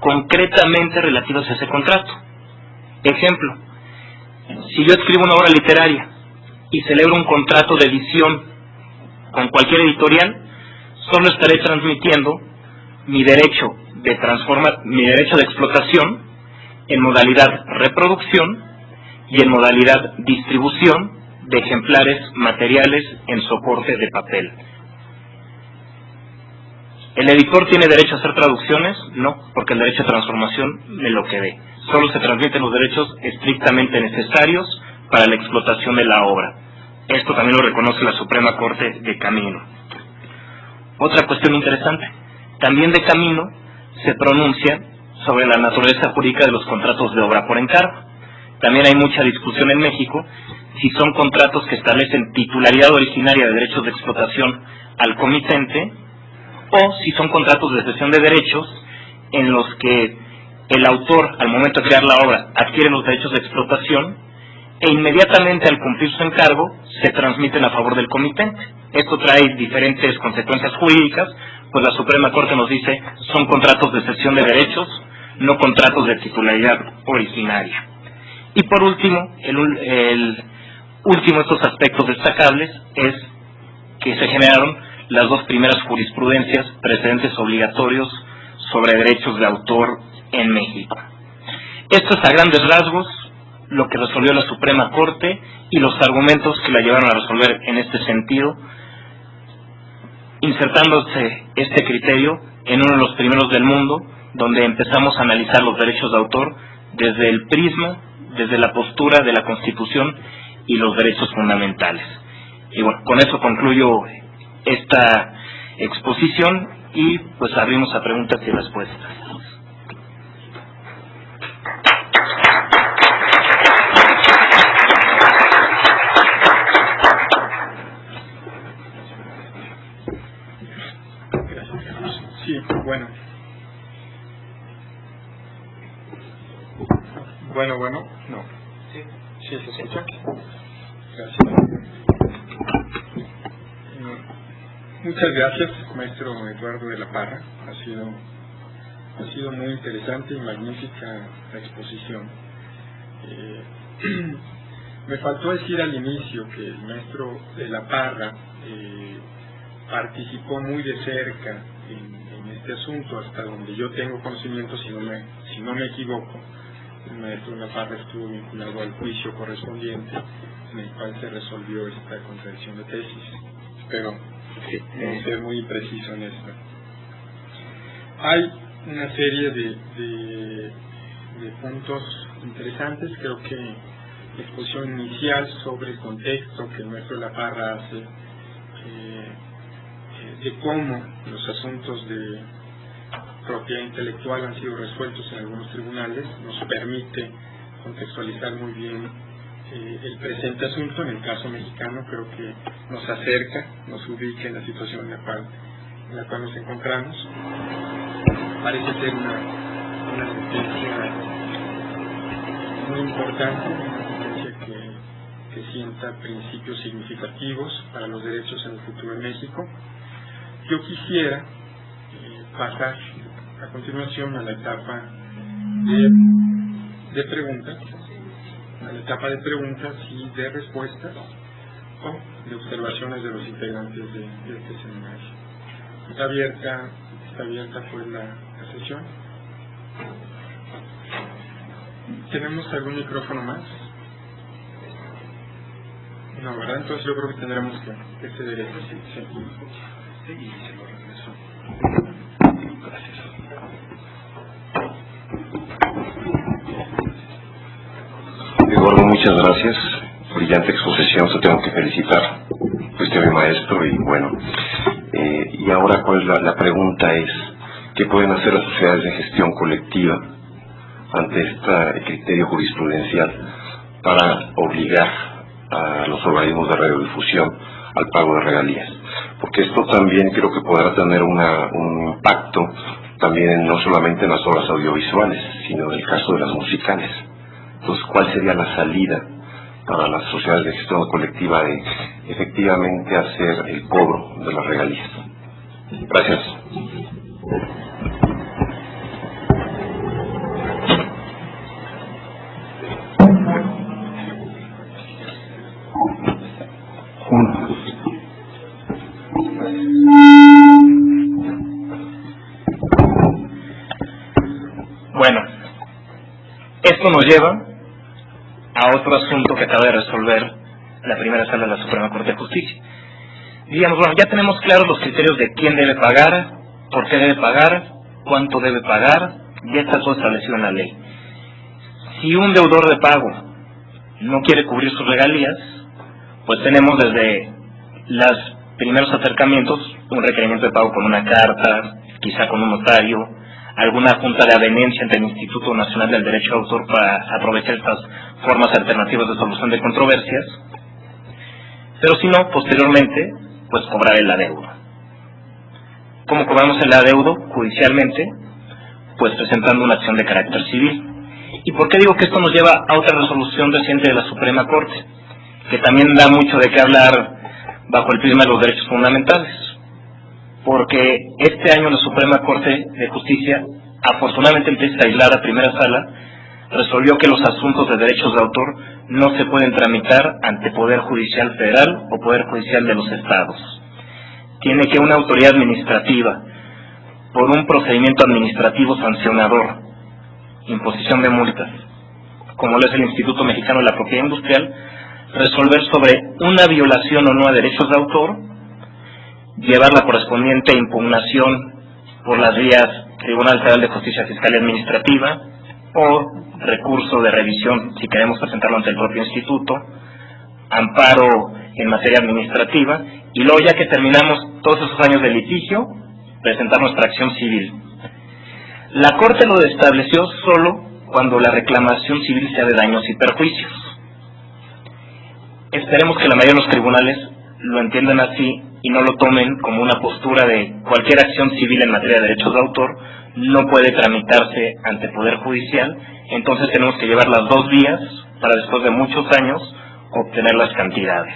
S2: concretamente relativas a ese contrato. Ejemplo, si yo escribo una obra literaria y celebro un contrato de edición con cualquier editorial, solo estaré transmitiendo mi derecho de explotación en modalidad reproducción y en modalidad distribución de ejemplares materiales en soporte de papel. ¿El editor tiene derecho a hacer traducciones? No, porque el derecho de transformación me lo quedé. Solo se transmiten los derechos estrictamente necesarios para la explotación de la obra. Esto también lo reconoce la Suprema Corte de Camino. Otra cuestión interesante, también de Camino se pronuncia sobre la naturaleza jurídica de los contratos de obra por encargo. También hay mucha discusión en México si son contratos que establecen titularidad originaria de derechos de explotación al comitente o si son contratos de cesión de derechos en los que el autor, al momento de crear la obra, adquiere los derechos de explotación e inmediatamente al cumplir su encargo se transmiten a favor del comitente. Esto trae diferentes consecuencias jurídicas, pues la Suprema Corte nos dice son contratos de cesión de derechos, no contratos de titularidad originaria. Y por último, el último de estos aspectos destacables es que se generaron las dos primeras jurisprudencias precedentes obligatorios sobre derechos de autor en México. Esto es a grandes rasgos lo que resolvió la Suprema Corte y los argumentos que la llevaron a resolver en este sentido, insertándose este criterio en uno de los primeros del mundo, donde empezamos a analizar los derechos de autor desde el prisma, desde la postura de la Constitución y los derechos fundamentales. Y bueno, con eso concluyo esta exposición y pues abrimos a preguntas y respuestas.
S1: Sí, bueno. No. Sí, se escucha. Gracias. Muchas gracias, maestro Eduardo de la Parra. Ha sido muy interesante y magnífica la exposición. Me faltó decir al inicio que el maestro de la Parra participó muy de cerca en este asunto, hasta donde yo tengo conocimiento, si no me equivoco, el maestro La Parra estuvo vinculado al juicio correspondiente en el cual se resolvió esta contradicción de tesis, pero no ser muy preciso en esto. Hay una serie de puntos interesantes. Creo que la exposición inicial sobre el contexto que el maestro La Parra hace de cómo los asuntos de propiedad intelectual han sido resueltos en algunos tribunales nos permite contextualizar muy bien el presente asunto. En el caso mexicano creo que nos acerca, nos ubica en la situación en la cual nos encontramos. Parece ser una sentencia muy importante, una sentencia que sienta principios significativos para los derechos en el futuro de México. Yo quisiera pasar a continuación a la etapa de preguntas, y de respuestas o de observaciones de los integrantes de este seminario. Está abierta pues la sesión. ¿Tenemos algún micrófono más? No, ¿verdad? Entonces yo creo que tendremos que ceder eso. Sí, y se lo regreso. Gracias.
S3: Eduardo, muchas gracias. Brillante exposición, te tengo que felicitar. Fuiste mi maestro y bueno. Y ahora, ¿cuál es la pregunta? Es, ¿qué pueden hacer las sociedades de gestión colectiva ante este criterio jurisprudencial para obligar a los organismos de radiodifusión al pago de regalías? Porque esto también creo que podrá tener un impacto también no solamente en las obras audiovisuales, sino en el caso de las musicales. Entonces, ¿cuál sería la salida para las sociedades de gestión colectiva de efectivamente hacer el cobro de las regalías? Gracias.
S2: Bueno, esto nos lleva a otro asunto que acaba de resolver la primera sala de la Suprema Corte de Justicia. Digamos, bueno, ya tenemos claros los criterios de quién debe pagar, por qué debe pagar, cuánto debe pagar, ya está todo establecido en la ley. Si un deudor de pago no quiere cubrir sus regalías, pues tenemos desde los primeros acercamientos un requerimiento de pago con una carta, quizá con un notario, alguna junta de avenencia entre el Instituto Nacional del Derecho de Autor para aprovechar estas formas alternativas de solución de controversias, pero si no, posteriormente, pues cobrar el adeudo. ¿Cómo cobramos el adeudo judicialmente? Pues presentando una acción de carácter civil. ¿Y por qué digo que esto nos lleva a otra resolución reciente de la Suprema Corte, que también da mucho de qué hablar bajo el prisma de los derechos fundamentales? Porque este año la Suprema Corte de Justicia, afortunadamente en tesis aislada primera sala, resolvió que los asuntos de derechos de autor no se pueden tramitar ante Poder Judicial Federal o Poder Judicial de los Estados. Tiene que una autoridad administrativa, por un procedimiento administrativo sancionador, imposición de multas, como lo es el Instituto Mexicano de la Propiedad Industrial, resolver sobre una violación o no a derechos de autor, llevar la correspondiente impugnación por las vías Tribunal Federal de Justicia Fiscal y Administrativa o recurso de revisión si queremos presentarlo ante el propio instituto, amparo en materia administrativa y luego, ya que terminamos todos esos años de litigio, presentar nuestra acción civil. La Corte lo estableció solo cuando la reclamación civil sea de daños y perjuicios. Esperemos que la mayoría de los tribunales lo entiendan así y no lo tomen como una postura de cualquier acción civil en materia de derechos de autor no puede tramitarse ante Poder Judicial, entonces tenemos que llevar las dos vías para después de muchos años obtener las cantidades.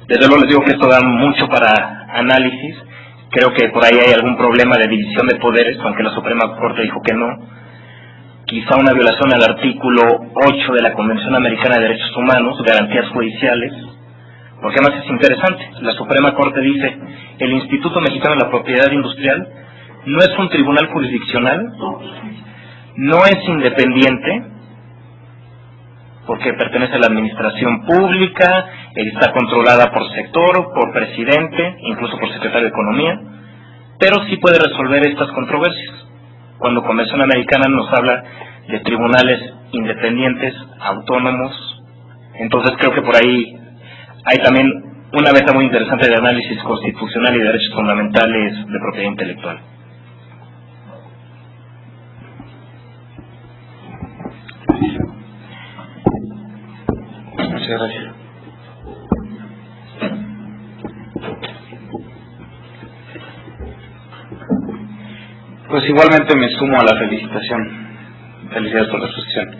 S2: Desde luego les digo que esto da mucho para análisis. Creo que por ahí hay algún problema de división de poderes, aunque la Suprema Corte dijo que no. Quizá una violación al artículo 8 de la Convención Americana de Derechos Humanos, garantías judiciales, porque además es interesante. La Suprema Corte dice, el Instituto Mexicano de la Propiedad Industrial no es un tribunal jurisdiccional, no es independiente, porque pertenece a la administración pública, está controlada por sector, por presidente, incluso por secretario de Economía, pero sí puede resolver estas controversias. Cuando Convención Americana nos habla de tribunales independientes, autónomos, entonces creo que por ahí hay también una beta muy interesante de análisis constitucional y de derechos fundamentales de propiedad intelectual.
S4: Muchas gracias. Pues igualmente me sumo a la felicitación. Felicidades por la exposición.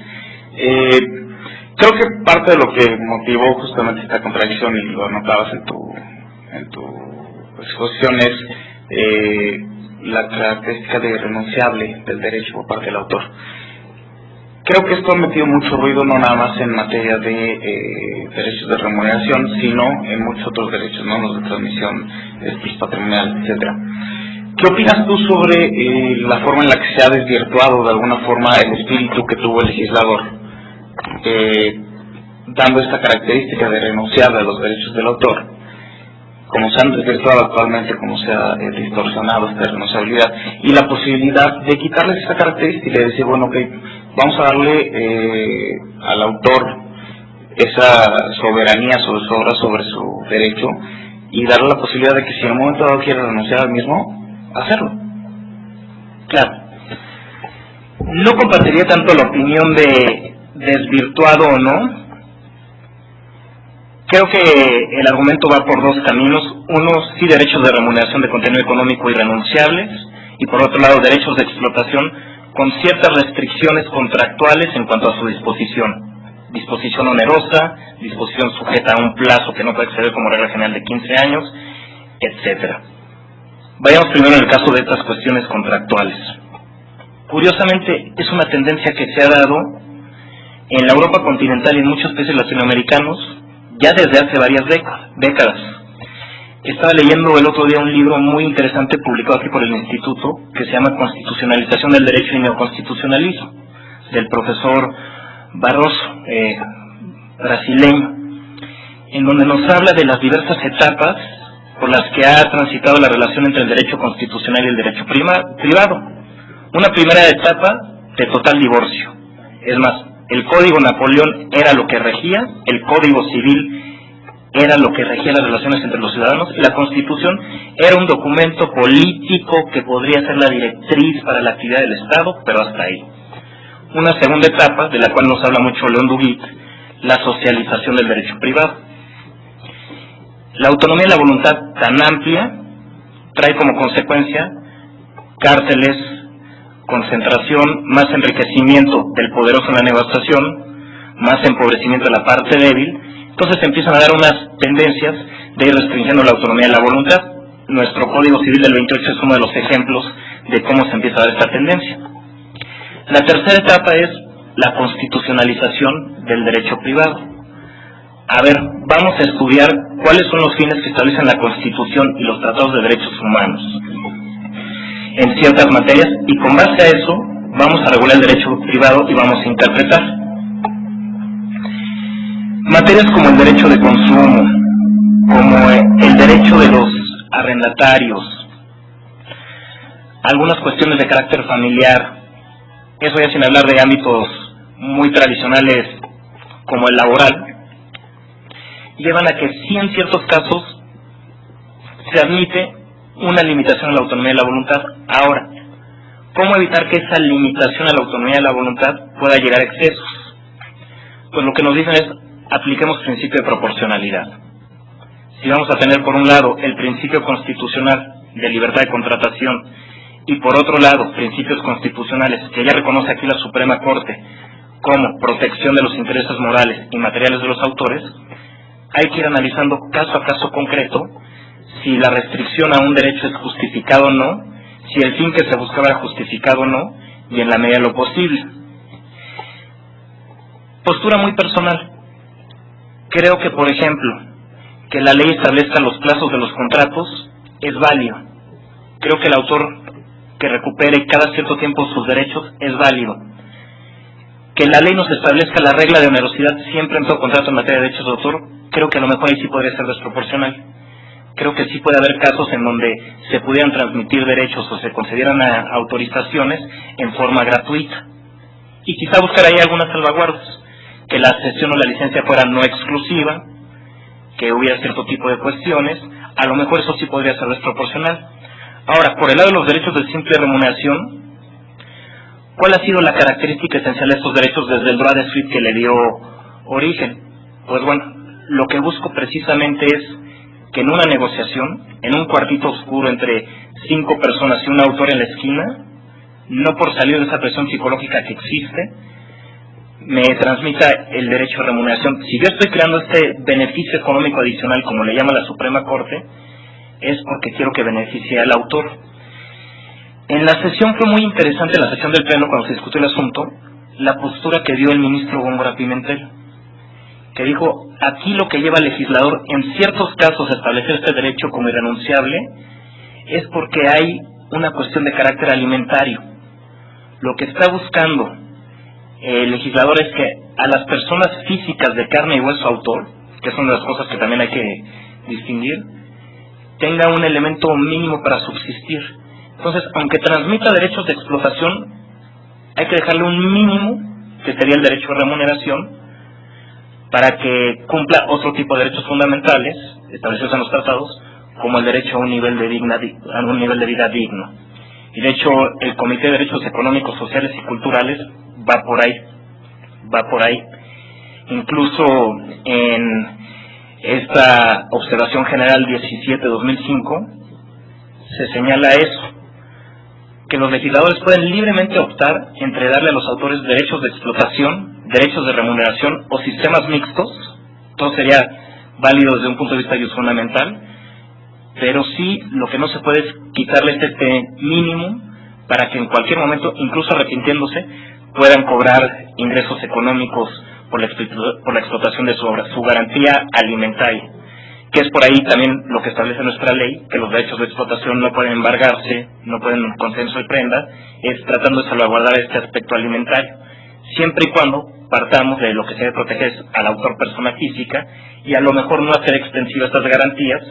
S4: Creo que parte de lo que motivó justamente esta contradicción, y lo anotabas en tu exposición, es la característica de irrenunciable del derecho por parte del autor. Creo que esto ha metido mucho ruido, no nada más en materia de derechos de remuneración, sino en muchos otros derechos, ¿no? Los de transmisión, patrimonial, etcétera. ¿Qué opinas tú sobre la forma en la que se ha desvirtuado de alguna forma el espíritu que tuvo el legislador, dando esta característica de renunciable a los derechos del autor, como se han desvirtuado actualmente, como se ha distorsionado esta renunciabilidad, y la posibilidad de quitarles esta característica y de decir, bueno, ok, vamos a darle al autor esa soberanía sobre su obra, sobre su derecho, y darle la posibilidad de que si en un momento dado quiere renunciar al mismo, hacerlo?
S2: Claro. No compartiría tanto la opinión de desvirtuado o no. Creo que el argumento va por dos caminos. Uno, sí, derechos de remuneración de contenido económico irrenunciables, y por otro lado, derechos de explotación con ciertas restricciones contractuales en cuanto a su disposición. Disposición onerosa, disposición sujeta a un plazo que no puede exceder como regla general de 15 años, etcétera. Vayamos primero en el caso de estas cuestiones contractuales. Curiosamente, es una tendencia que se ha dado en la Europa continental y en muchos países latinoamericanos ya desde hace varias décadas. Estaba leyendo el otro día un libro muy interesante publicado aquí por el Instituto, que se llama Constitucionalización del Derecho y Neoconstitucionalismo, del profesor Barroso, brasileño, en donde nos habla de las diversas etapas por las que ha transitado la relación entre el derecho constitucional y el derecho privado. Una primera etapa de total divorcio. Es más, el Código Napoleón era lo que regía, el Código Civil era lo que regía las relaciones entre los ciudadanos, y la Constitución era un documento político que podría ser la directriz para la actividad del Estado, pero hasta ahí. Una segunda etapa, de la cual nos habla mucho León Duguit, la socialización del derecho privado. La autonomía y la voluntad tan amplia trae como consecuencia cárceles, concentración, más enriquecimiento del poderoso en la negociación, más empobrecimiento de la parte débil. Entonces empiezan a dar unas tendencias de ir restringiendo la autonomía y la voluntad. Nuestro Código Civil del 28 es uno de los ejemplos de cómo se empieza a dar esta tendencia. La tercera etapa es la constitucionalización del derecho privado. A ver, vamos a estudiar cuáles son los fines que establecen la Constitución y los tratados de derechos humanos en ciertas materias, y con base a eso vamos a regular el derecho privado y vamos a interpretar. Materias como el derecho de consumo, como el derecho de los arrendatarios, algunas cuestiones de carácter familiar, eso ya sin hablar de ámbitos muy tradicionales como el laboral, llevan a que sí en ciertos casos se admite una limitación a la autonomía y la voluntad. Ahora, ¿cómo evitar que esa limitación a la autonomía y la voluntad pueda llegar a excesos? Pues lo que nos dicen es, apliquemos principio de proporcionalidad. Si vamos a tener por un lado el principio constitucional de libertad de contratación y por otro lado principios constitucionales que ya reconoce aquí la Suprema Corte como protección de los intereses morales y materiales de los autores, hay que ir analizando caso a caso concreto si la restricción a un derecho es justificado o no, si el fin que se buscaba era justificado o no, y en la medida de lo posible. Postura muy personal. Creo que, por ejemplo, que la ley establezca los plazos de los contratos es válido. Creo que el autor que recupere cada cierto tiempo sus derechos es válido. Que la ley nos establezca la regla de onerosidad siempre en todo contrato en materia de derechos de autor, creo que a lo mejor ahí sí podría ser desproporcional. Creo que sí puede haber casos en donde se pudieran transmitir derechos o se concedieran autorizaciones en forma gratuita. Y quizá buscar ahí algunas salvaguardas, que la cesión o la licencia fuera no exclusiva, que hubiera cierto tipo de cuestiones, a lo mejor eso sí podría ser desproporcional. Ahora, por el lado de los derechos de simple remuneración, ¿cuál ha sido la característica esencial de estos derechos desde el droit de suite que le dio origen? Pues bueno, lo que busco precisamente es que en una negociación, en un cuartito oscuro entre 5 personas y un autor en la esquina, no por salir de esa presión psicológica que existe, me transmita el derecho a remuneración. Si yo estoy creando este beneficio económico adicional, como le llama la Suprema Corte, es porque quiero que beneficie al autor. En la sesión fue muy interesante, en la sesión del Pleno, cuando se discutió el asunto, la postura que dio el ministro Góngora Pimentel, que dijo, aquí lo que lleva al legislador en ciertos casos a establecer este derecho como irrenunciable es porque hay una cuestión de carácter alimentario. Lo que está buscando el legislador es que a las personas físicas de carne y hueso autor, que son de las cosas que también hay que distinguir, tenga un elemento mínimo para subsistir. Entonces, aunque transmita derechos de explotación, hay que dejarle un mínimo, que sería el derecho a remuneración, para que cumpla otro tipo de derechos fundamentales establecidos en los tratados, como el derecho a un nivel de vida digno. Y de hecho, el Comité de Derechos Económicos, Sociales y Culturales va por ahí. Incluso en esta Observación General 17-2005 se señala eso, que los legisladores pueden libremente optar entre darle a los autores derechos de explotación, derechos de remuneración o sistemas mixtos. Todo sería válido desde un punto de vista fundamental, pero sí lo que no se puede es quitarles este mínimo para que en cualquier momento, incluso arrepintiéndose, puedan cobrar ingresos económicos por la explotación de su obra, su garantía alimentaria, que es por ahí también lo que establece nuestra ley, que los derechos de explotación no pueden embargarse, no pueden consenso y prenda, es tratando de salvaguardar este aspecto alimentario, siempre y cuando partamos de lo que se debe proteger al autor persona física y a lo mejor no hacer extensivas estas garantías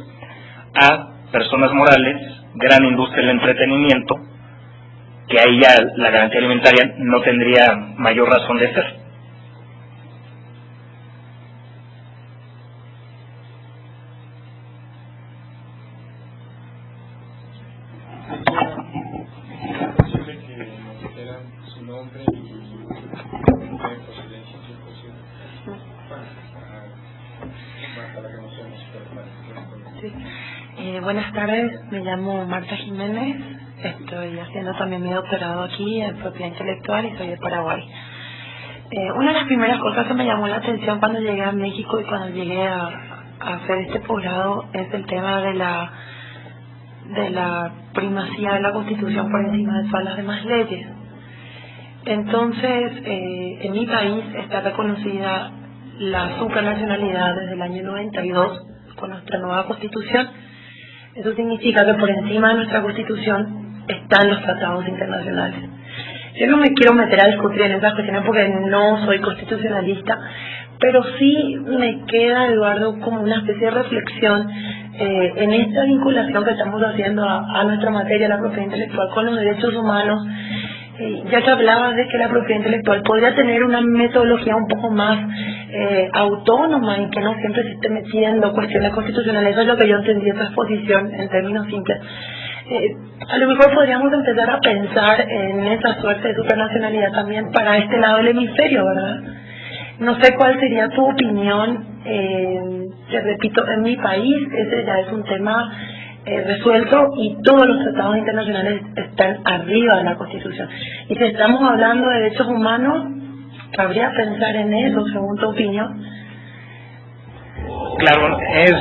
S2: a personas morales, gran industria del entretenimiento, que ahí ya la garantía alimentaria no tendría mayor razón de ser.
S5: Buenas tardes, me llamo Marta Jiménez, estoy haciendo también mi doctorado aquí en propiedad intelectual y soy de Paraguay. Una de las primeras cosas que me llamó la atención cuando llegué a México y cuando llegué a hacer este posgrado es el tema de la primacía de la Constitución por encima de todas las demás leyes. Entonces, en mi país está reconocida la supranacionalidad desde el año 92 con nuestra nueva Constitución. Eso significa que por encima de nuestra Constitución están los tratados internacionales. Yo no me quiero meter a discutir en esas cuestiones porque no soy constitucionalista, pero sí me queda, Eduardo, como una especie de reflexión en esta vinculación que estamos haciendo a nuestra materia, la propiedad intelectual, con los derechos humanos. Ya que hablabas de que la propiedad intelectual podría tener una metodología un poco más autónoma y que no siempre se esté metiendo cuestiones constitucionales. Eso es lo que yo entendí de tu exposición en términos simples. A lo mejor podríamos empezar a pensar en esa suerte de supranacionalidad también para este lado del hemisferio, ¿verdad? No sé cuál sería tu opinión. Te repito, en mi país ese ya es un tema resuelto y todos los tratados internacionales están arriba de la Constitución. Y si estamos hablando de derechos humanos, cabría pensar en eso, según tu opinión.
S2: Claro, es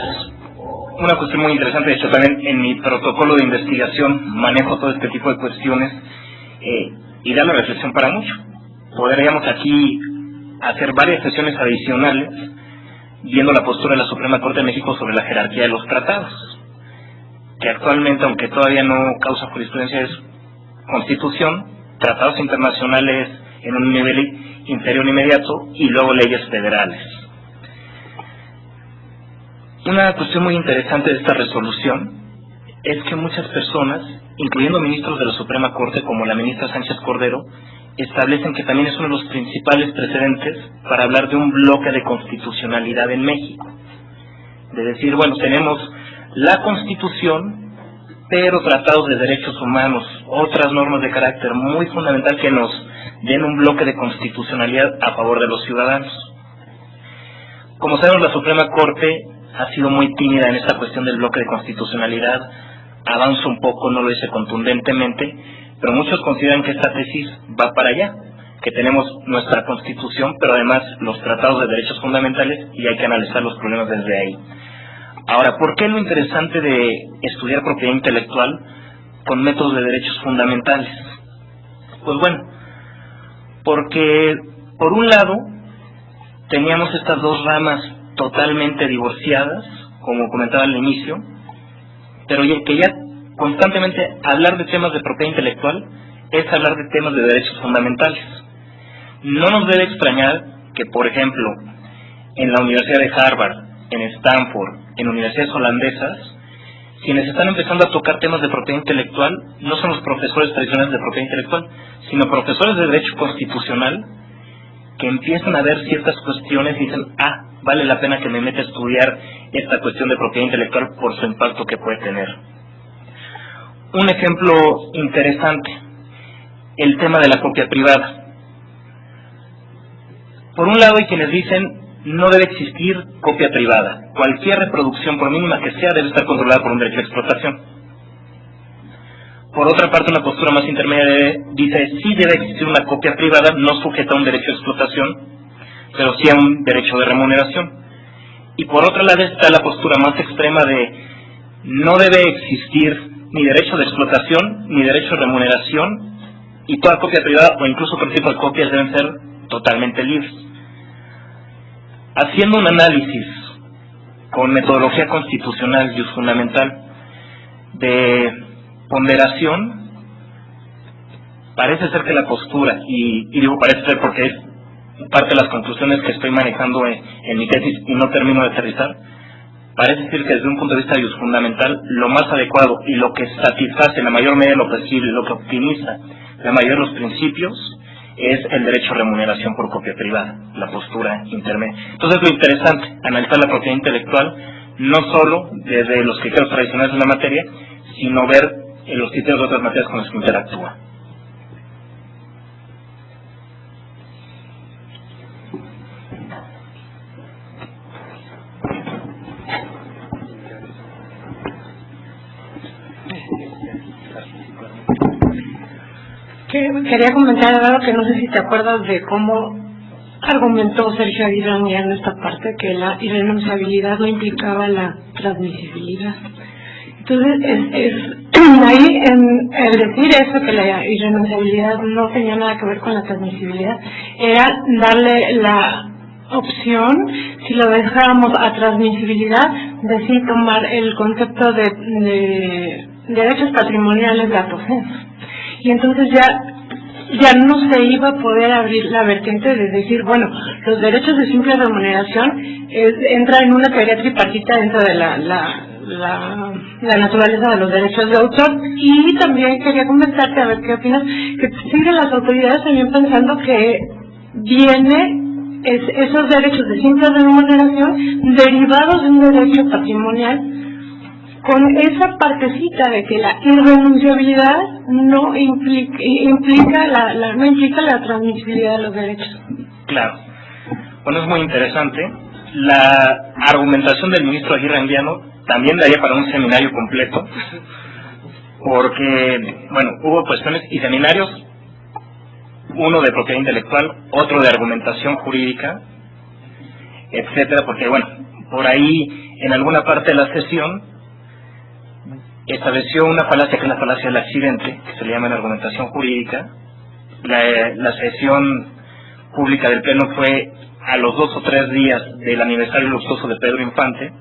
S2: una cuestión muy interesante. De hecho, también en mi protocolo de investigación manejo todo este tipo de cuestiones y da la reflexión para mucho. Podríamos aquí hacer varias sesiones adicionales viendo la postura de la Suprema Corte de México sobre la jerarquía de los tratados, que actualmente, aunque todavía no causa jurisprudencia, es Constitución, tratados internacionales en un nivel inferior inmediato y luego leyes federales. Una cuestión muy interesante de esta resolución es que muchas personas, incluyendo ministros de la Suprema Corte como la ministra Sánchez Cordero, establecen que también es uno de los principales precedentes para hablar de un bloque de constitucionalidad en México. De decir, bueno, tenemos la Constitución, pero tratados de derechos humanos, otras normas de carácter muy fundamental que nos den un bloque de constitucionalidad a favor de los ciudadanos. Como sabemos, la Suprema Corte ha sido muy tímida en esta cuestión del bloque de constitucionalidad, avanza un poco, no lo dice contundentemente, pero muchos consideran que esta tesis va para allá, que tenemos nuestra Constitución, pero además los tratados de derechos fundamentales y hay que analizar los problemas desde ahí. Ahora, ¿por qué lo interesante de estudiar propiedad intelectual con métodos de derechos fundamentales? Pues bueno, porque por un lado teníamos estas dos ramas totalmente divorciadas, como comentaba al inicio, pero que ya constantemente hablar de temas de propiedad intelectual es hablar de temas de derechos fundamentales. No nos debe extrañar que, por ejemplo, en la Universidad de Harvard, en Stanford, en universidades holandesas, quienes están empezando a tocar temas de propiedad intelectual no son los profesores tradicionales de propiedad intelectual, sino profesores de derecho constitucional que empiezan a ver ciertas cuestiones y dicen, vale la pena que me meta a estudiar esta cuestión de propiedad intelectual por su impacto que puede tener. Un ejemplo interesante, el tema de la copia privada. Por un lado hay quienes dicen, no debe existir copia privada. Cualquier reproducción, por mínima que sea, debe estar controlada por un derecho de explotación. Por otra parte, una postura más intermedia dice, sí debe existir una copia privada, no sujeta a un derecho de explotación, pero sí a un derecho de remuneración. Y por otra lado está la postura más extrema de, no debe existir ni derecho de explotación, ni derecho de remuneración, y toda copia privada, o incluso otro tipo de copias, deben ser totalmente libres. Haciendo un análisis con metodología constitucional y fundamental de ponderación, parece ser que la postura, y digo parece ser porque es parte de las conclusiones que estoy manejando en mi tesis y no termino de aterrizar, parece decir que desde un punto de vista fundamental, lo más adecuado y lo que satisface en la mayor medida de lo posible, lo que optimiza la mayoría de los principios, es el derecho a remuneración por copia privada, la postura intermedia. Entonces lo interesante, analizar la propiedad intelectual, no solo desde los criterios tradicionales de la materia, sino ver los criterios de otras materias con las que interactúa.
S5: Quería comentar algo que no sé si te acuerdas de cómo argumentó Sergio Aguirre en esta parte, que la irrenunciabilidad no implicaba la transmisibilidad. Entonces, ahí en el decir eso, que la irrenunciabilidad no tenía nada que ver con la transmisibilidad, era darle la opción, si lo dejábamos a transmisibilidad, de sí tomar el concepto de derechos patrimoniales latosos. Y entonces ya no se iba a poder abrir la vertiente de decir, bueno, los derechos de simple remuneración entra en una teoría tripartita dentro de la naturaleza de los derechos de autor. Y también quería comentarte, a ver qué opinas, que siguen las autoridades también pensando que esos derechos de simple remuneración derivados de un derecho patrimonial, con esa partecita de que la irrenunciabilidad no implica la transmisibilidad de los derechos.
S2: Claro. Bueno, es muy interesante. La argumentación del ministro Aguirre Anguiano también daría para un seminario completo, porque, bueno, hubo cuestiones y seminarios, uno de propiedad intelectual, otro de argumentación jurídica, etcétera, porque, bueno, por ahí, en alguna parte de la sesión, estableció una falacia que es la falacia del accidente, que se le llama en argumentación jurídica. La sesión pública del Pleno fue a los 2 o 3 días del aniversario luctuoso de Pedro Infante.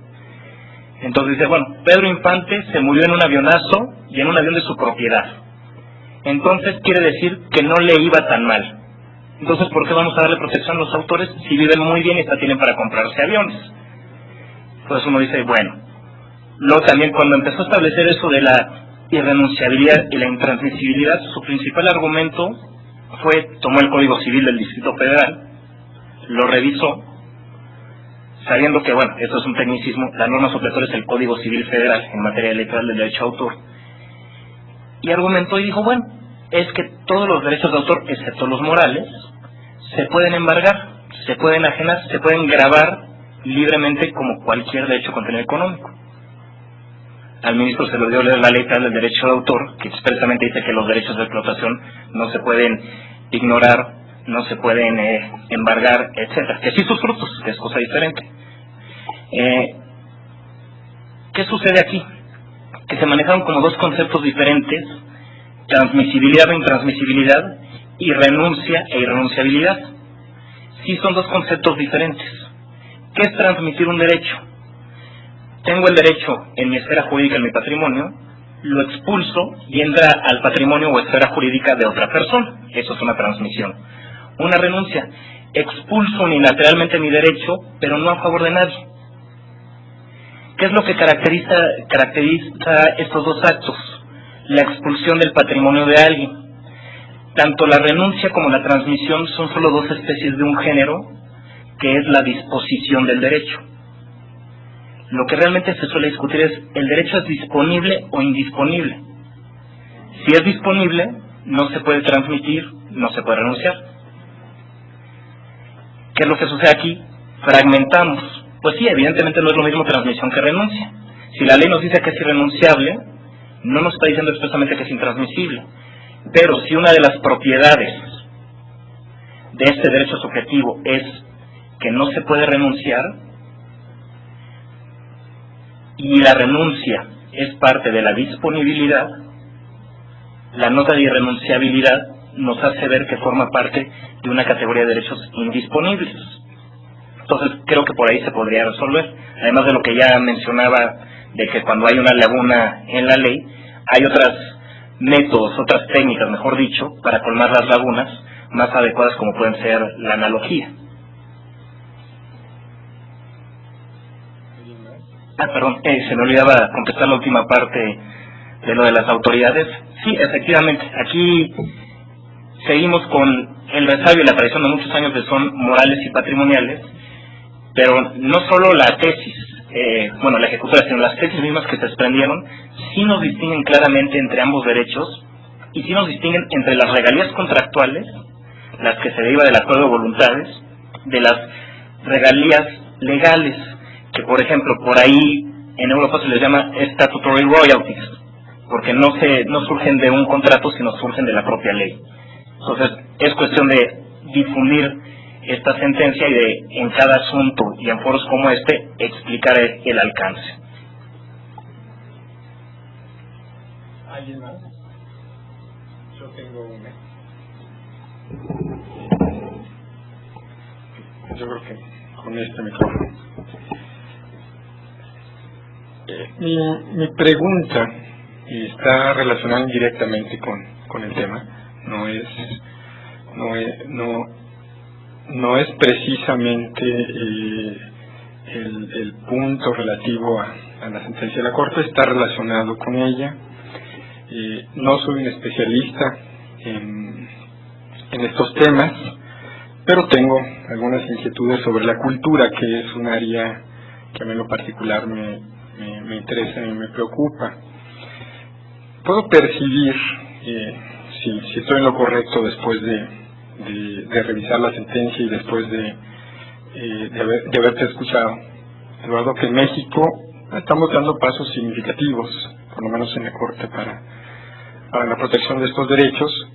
S2: Entonces dice, bueno, Pedro Infante se murió en un avionazo y en un avión de su propiedad. entonces quiere decir que no le iba tan mal. Entonces, ¿por qué vamos a darle protección a los autores si viven muy bien y hasta tienen para comprarse aviones? Entonces uno dice, bueno. Luego también cuando empezó a establecer eso de la irrenunciabilidad y la intransmisibilidad, su principal argumento tomó el Código Civil del Distrito Federal, lo revisó, sabiendo que, bueno, esto es un tecnicismo, la norma supletoria es el Código Civil Federal en materia electoral del derecho de autor, y argumentó y dijo, bueno, es que todos los derechos de autor, excepto los morales, se pueden embargar, se pueden ajenar, se pueden grabar libremente como cualquier derecho de contenido económico. Al ministro se le dio leer la ley federal del derecho de autor, que expresamente dice que los derechos de explotación no se pueden ignorar, no se pueden embargar, etcétera. Que sí sus frutos, que es cosa diferente. ¿Qué sucede aquí? Que se manejaron como dos conceptos diferentes, transmisibilidad o intransmisibilidad, y renuncia e irrenunciabilidad. Sí son dos conceptos diferentes. ¿Qué es transmitir un derecho? Tengo el derecho en mi esfera jurídica, en mi patrimonio, lo expulso y entra al patrimonio o esfera jurídica de otra persona. Eso es una transmisión. Una renuncia, expulso unilateralmente mi derecho, pero no a favor de nadie. ¿Qué es lo que caracteriza estos dos actos? La expulsión del patrimonio de alguien. Tanto la renuncia como la transmisión son solo dos especies de un género, que es la disposición del derecho. Lo que realmente se suele discutir es, ¿el derecho es disponible o indisponible? Si es disponible, no se puede transmitir, no se puede renunciar. ¿Qué es lo que sucede aquí? Fragmentamos. Pues sí, evidentemente no es lo mismo transmisión que renuncia. Si la ley nos dice que es irrenunciable, no nos está diciendo expresamente que es intransmisible. Pero si una de las propiedades de este derecho subjetivo es que no se puede renunciar, y la renuncia es parte de la disponibilidad, la nota de irrenunciabilidad nos hace ver que forma parte de una categoría de derechos indisponibles. Entonces creo que por ahí se podría resolver, además de lo que ya mencionaba, de que cuando hay una laguna en la ley, hay otros métodos, otras técnicas, mejor dicho, para colmar las lagunas más adecuadas, como pueden ser la analogía. Se me olvidaba contestar la última parte de lo de las autoridades. Sí, efectivamente, aquí seguimos con el resabio y la tradición de muchos años que son morales y patrimoniales, pero no solo la tesis, la ejecutora, sino las tesis mismas que se desprendieron, sí nos distinguen claramente entre ambos derechos, y sí nos distinguen entre las regalías contractuales, las que se deriva del acuerdo de voluntades, de las regalías legales, que por ejemplo por ahí en Europa se les llama statutory royalties, porque no surgen de un contrato, sino surgen de la propia ley. Entonces es cuestión de difundir esta sentencia y de en cada asunto y en foros como este explicar el alcance.
S1: ¿Alguien más? Yo tengo una. Yo creo que con este micrófono. Mi pregunta está relacionada indirectamente con el tema. No es precisamente el punto relativo a la sentencia de la Corte, está relacionado con ella. No soy un especialista en estos temas, pero tengo algunas inquietudes sobre la cultura, que es un área que a mí en lo particular me interesa y me preocupa. Puedo percibir, si estoy en lo correcto después de revisar la sentencia y después de haberte escuchado, Eduardo, que en México estamos dando pasos significativos, por lo menos en la Corte, para la protección de estos derechos.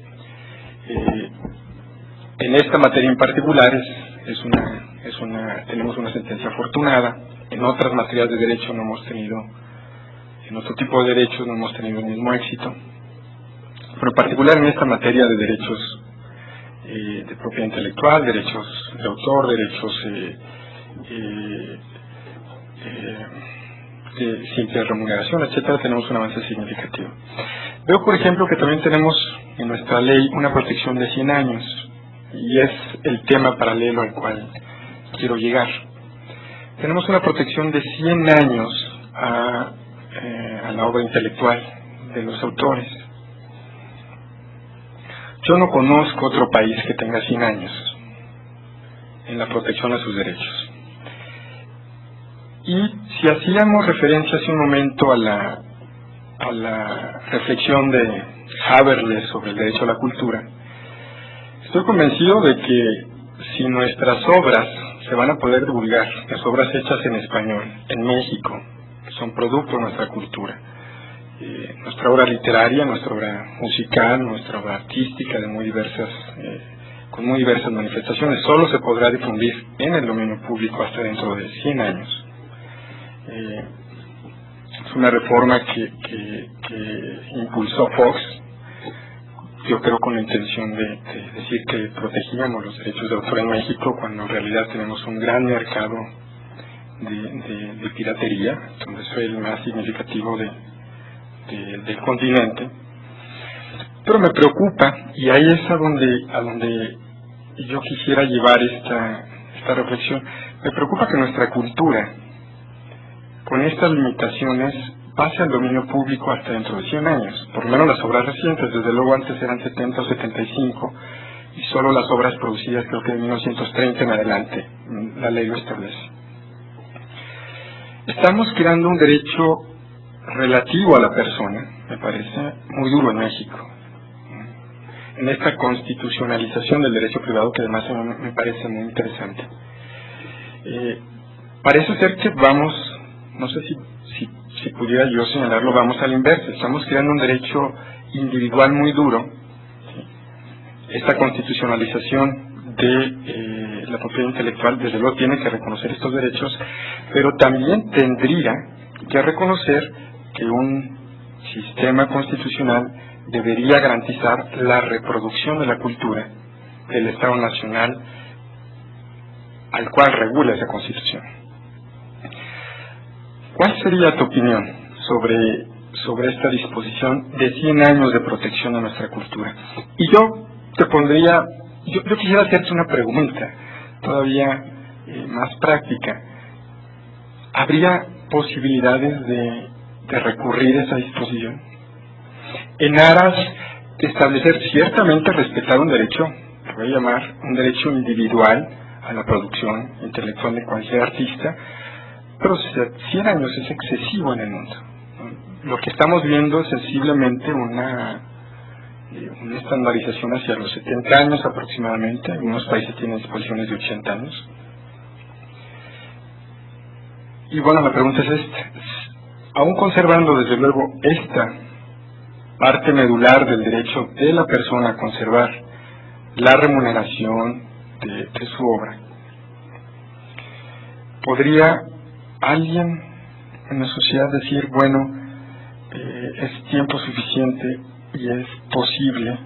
S1: En esta materia en particular tenemos una sentencia afortunada. En otras materias de derecho en otro tipo de derechos no hemos tenido el mismo éxito, pero en particular en esta materia de derechos de propiedad intelectual, derechos de autor, derechos de simple remuneración, etcétera, tenemos un avance significativo. Veo, por ejemplo, que también tenemos en nuestra ley una protección de 100 años, y es el tema paralelo al cual quiero llegar. Tenemos una protección de 100 años a la obra intelectual de los autores. Yo no conozco otro país que tenga 100 años en la protección a sus derechos. Y si hacíamos referencia hace un momento a la reflexión de Haberle sobre el derecho a la cultura, estoy convencido de que si nuestras obras se van a poder divulgar, las obras hechas en español, en México, que son producto de nuestra cultura, nuestra obra literaria, nuestra obra musical, nuestra obra artística de con muy diversas manifestaciones, solo se podrá difundir en el dominio público hasta dentro de 100 años. Es una reforma que impulsó Fox, yo creo con la intención de decir que protegíamos los derechos de autor en México, cuando en realidad tenemos un gran mercado de piratería, donde es el más significativo del continente. Pero me preocupa, y ahí es a donde yo quisiera llevar esta reflexión, me preocupa que nuestra cultura, con estas limitaciones, pase al dominio público hasta dentro de 100 años, por lo menos las obras recientes. Desde luego antes eran 70 o 75, y solo las obras producidas creo que de 1930 en adelante, la ley lo establece. Estamos creando un derecho relativo a la persona, me parece muy duro en México, en esta constitucionalización del derecho privado, que además me parece muy interesante. Parece ser que vamos, no sé si pudiera yo señalarlo, vamos al inverso. Estamos creando un derecho individual muy duro, ¿sí? Esta constitucionalización de la propiedad intelectual, desde luego, tiene que reconocer estos derechos, pero también tendría que reconocer que un sistema constitucional debería garantizar la reproducción de la cultura del Estado Nacional al cual regula esa Constitución. ¿Cuál sería tu opinión sobre esta disposición de 100 años de protección de nuestra cultura? Y yo te pondría, yo quisiera hacerte una pregunta todavía más práctica. ¿Habría posibilidades de recurrir a esa disposición en aras de establecer, ciertamente respetar un derecho, que voy a llamar un derecho individual a la producción intelectual de cualquier artista? Pero 100 años es excesivo en el mundo. Lo que estamos viendo es sensiblemente una estandarización hacia los 70 años aproximadamente. Algunos países tienen disposiciones de 80 años. Y bueno, la pregunta es esta: aún conservando desde luego esta parte medular del derecho de la persona a conservar la remuneración de su obra, ¿podría alguien en la sociedad decir, bueno, es tiempo suficiente y es posible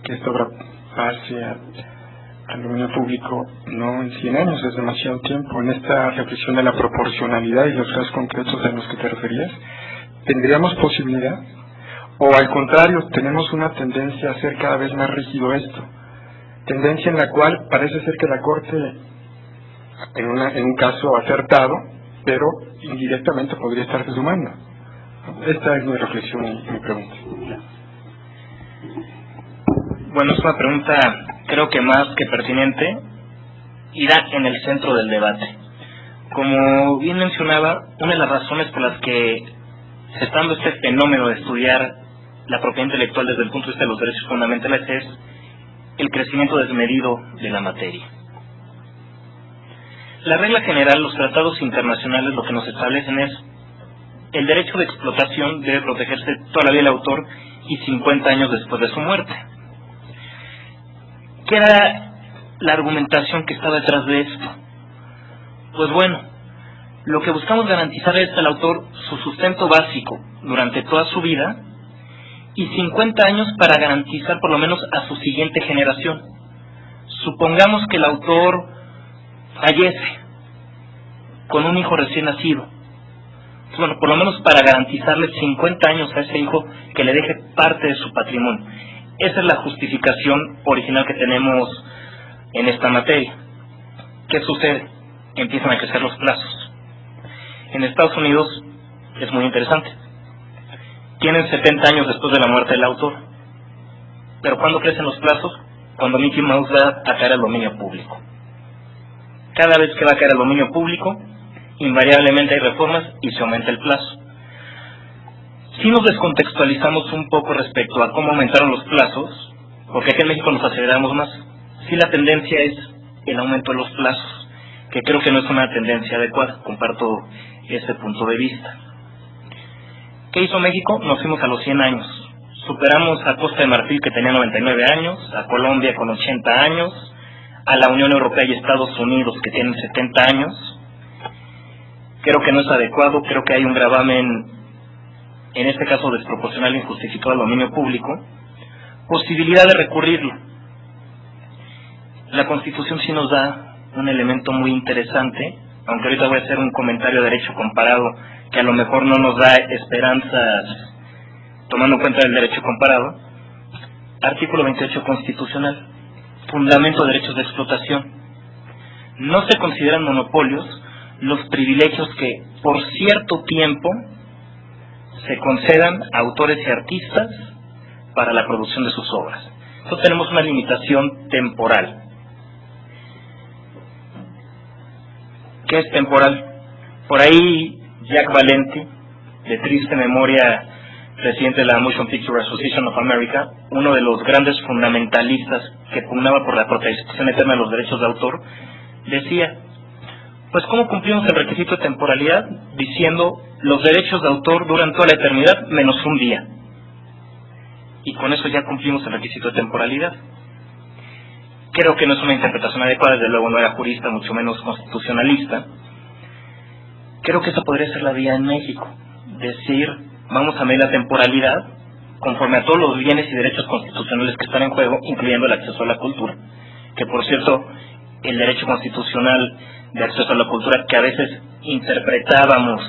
S1: que esta obra pase al dominio público? No en 100 años, es demasiado tiempo. En esta reflexión de la proporcionalidad y los casos concretos a los que te referías, ¿tendríamos posibilidad? ¿O al contrario, tenemos una tendencia a hacer cada vez más rígido esto? Tendencia en la cual parece ser que la Corte, en un caso acertado, pero indirectamente podría estarse sumando. Esta es mi reflexión y mi pregunta.
S2: Bueno, es una pregunta, creo que más que pertinente, irá en el centro del debate. Como bien mencionaba, una de las razones por las que se está dando este fenómeno de estudiar la propiedad intelectual desde el punto de vista de los derechos fundamentales es el crecimiento desmedido de la materia. La regla general, los tratados internacionales lo que nos establecen es el derecho de explotación debe protegerse toda la vida del autor y 50 años después de su muerte. ¿Qué era la argumentación que estaba detrás de esto? Pues bueno, lo que buscamos garantizar es al autor su sustento básico durante toda su vida y 50 años para garantizar por lo menos a su siguiente generación. Supongamos que el autor fallece con un hijo recién nacido. Bueno, por lo menos para garantizarle 50 años a ese hijo que le deje parte de su patrimonio. Esa es la justificación original que tenemos en esta materia. ¿Qué sucede? Empiezan a crecer los plazos. En Estados Unidos es muy interesante. Tienen 70 años después de la muerte del autor. Pero ¿cuándo crecen los plazos? Cuando Mickey Mouse va a caer al dominio público. Cada vez que va a caer al dominio público, invariablemente hay reformas y se aumenta el plazo. Si nos descontextualizamos un poco respecto a cómo aumentaron los plazos, porque aquí en México nos aceleramos más, sí la tendencia es el aumento de los plazos, que creo que no es una tendencia adecuada, comparto ese punto de vista. ¿Qué hizo México? Nos fuimos a los 100 años. Superamos a Costa de Marfil, que tenía 99 años, a Colombia con 80 años, a la Unión Europea y Estados Unidos, que tienen 70 años. Creo que no es adecuado, creo que hay un gravamen, en este caso desproporcional e injustificado al dominio público, posibilidad de recurrirlo. La Constitución sí nos da un elemento muy interesante, aunque ahorita voy a hacer un comentario de derecho comparado que a lo mejor no nos da esperanzas tomando en cuenta el derecho comparado. Artículo 28 constitucional, fundamento de derechos de explotación. No se consideran monopolios los privilegios que por cierto tiempo se concedan a autores y artistas para la producción de sus obras. Entonces tenemos una limitación temporal. ¿Qué es temporal? Por ahí Jack Valenti, de triste memoria, presidente de la Motion Picture Association of America, uno de los grandes fundamentalistas que pugnaba por la protección eterna de los derechos de autor, decía: pues ¿cómo cumplimos el requisito de temporalidad? Diciendo, los derechos de autor duran toda la eternidad menos un día. Y con eso ya cumplimos el requisito de temporalidad. Creo que no es una interpretación adecuada, desde luego no era jurista, mucho menos constitucionalista. Creo que esa podría ser la vía en México. Decir, vamos a medir la temporalidad conforme a todos los bienes y derechos constitucionales que están en juego, incluyendo el acceso a la cultura. Que por cierto, el derecho constitucional de acceso a la cultura, que a veces interpretábamos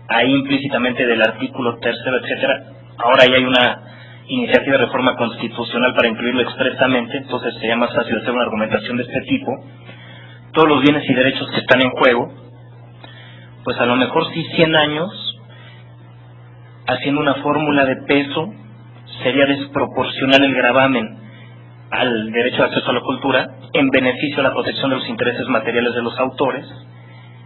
S2: ahí implícitamente del artículo 3º, etcétera, ahora ya hay una iniciativa de reforma constitucional para incluirlo expresamente, entonces sería más fácil hacer una argumentación de este tipo. Todos los bienes y derechos que están en juego, pues a lo mejor sí 100 años, haciendo una fórmula de peso, sería desproporcional el gravamen al derecho de acceso a la cultura en beneficio de la protección de los intereses materiales de los autores,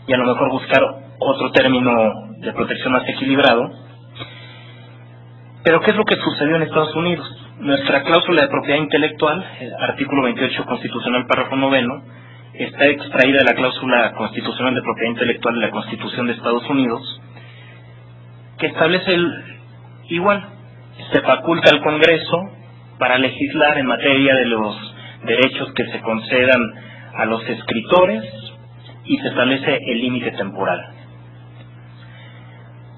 S2: y a lo mejor buscar otro término de protección más equilibrado. Pero ¿qué es lo que sucedió en Estados Unidos? Nuestra cláusula de propiedad intelectual, el artículo 28 constitucional, párrafo 9º, está extraída de la cláusula constitucional de propiedad intelectual de la Constitución de Estados Unidos, que establece igual, se faculta al Congreso para legislar en materia de los derechos que se concedan a los escritores y se establece el límite temporal.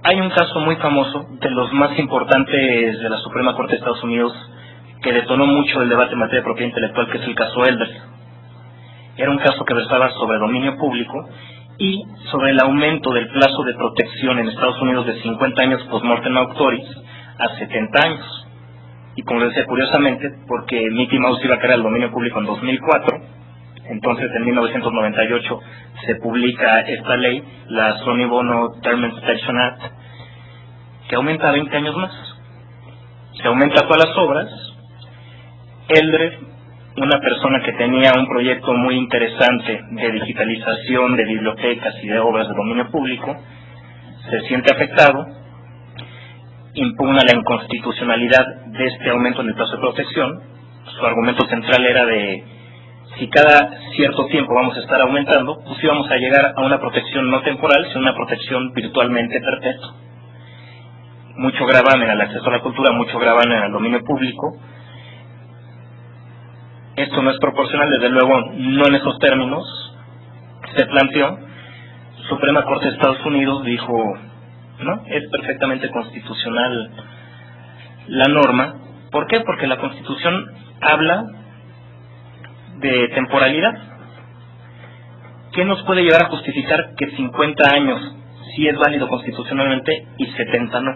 S2: Hay un caso muy famoso, de los más importantes de la Suprema Corte de Estados Unidos, que detonó mucho el debate en materia de propiedad intelectual, que es el caso Elder. Era un caso que versaba sobre dominio público y sobre el aumento del plazo de protección en Estados Unidos de 50 años post-mortem auctoris a 70 años. Y como les decía, curiosamente, porque Mickey Mouse iba a caer al dominio público en 2004, entonces en 1998 se publica esta ley, la Sonny Bono Term Extension Act, que aumenta a 20 años más. Se aumenta a todas las obras. Eldred, una persona que tenía un proyecto muy interesante de digitalización de bibliotecas y de obras de dominio público, se siente afectado, impugna la inconstitucionalidad de este aumento en el plazo de protección. Su argumento central era de, si cada cierto tiempo vamos a estar aumentando, pues íbamos a llegar a una protección no temporal, sino una protección virtualmente perpetua. Mucho gravamen al acceso a la cultura, mucho gravamen al dominio público. Esto no es proporcional, desde luego no en esos términos se planteó. Suprema Corte de Estados Unidos dijo, no, es perfectamente constitucional la norma. ¿Por qué? Porque la Constitución habla de temporalidad. ¿Qué nos puede llevar a justificar que 50 años sí es válido constitucionalmente y 70 no.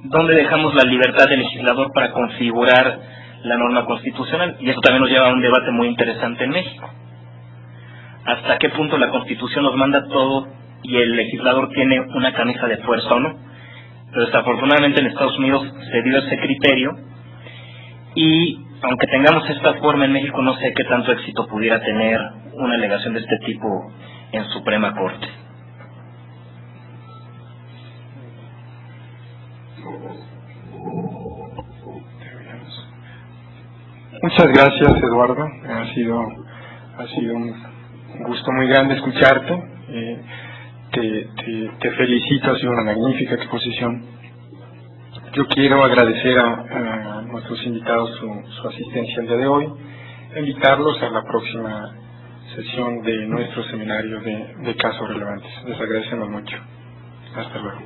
S2: ¿Dónde dejamos la libertad del legislador para configurar la norma constitucional? Y eso también nos lleva a un debate muy interesante en México. ¿Hasta qué punto la Constitución nos manda todo y el legislador tiene una camisa de fuerza o no? Pero desafortunadamente en Estados Unidos se dio ese criterio y aunque tengamos esta forma en México, no sé qué tanto éxito pudiera tener una alegación de este tipo en Suprema Corte.
S1: Muchas gracias, Eduardo. Ha sido un gusto muy grande escucharte. Te felicito, ha sido una magnífica exposición. Yo quiero agradecer a nuestros invitados su asistencia el día de hoy, invitarlos a la próxima sesión de nuestro seminario de casos relevantes. Les agradecemos mucho. Hasta luego.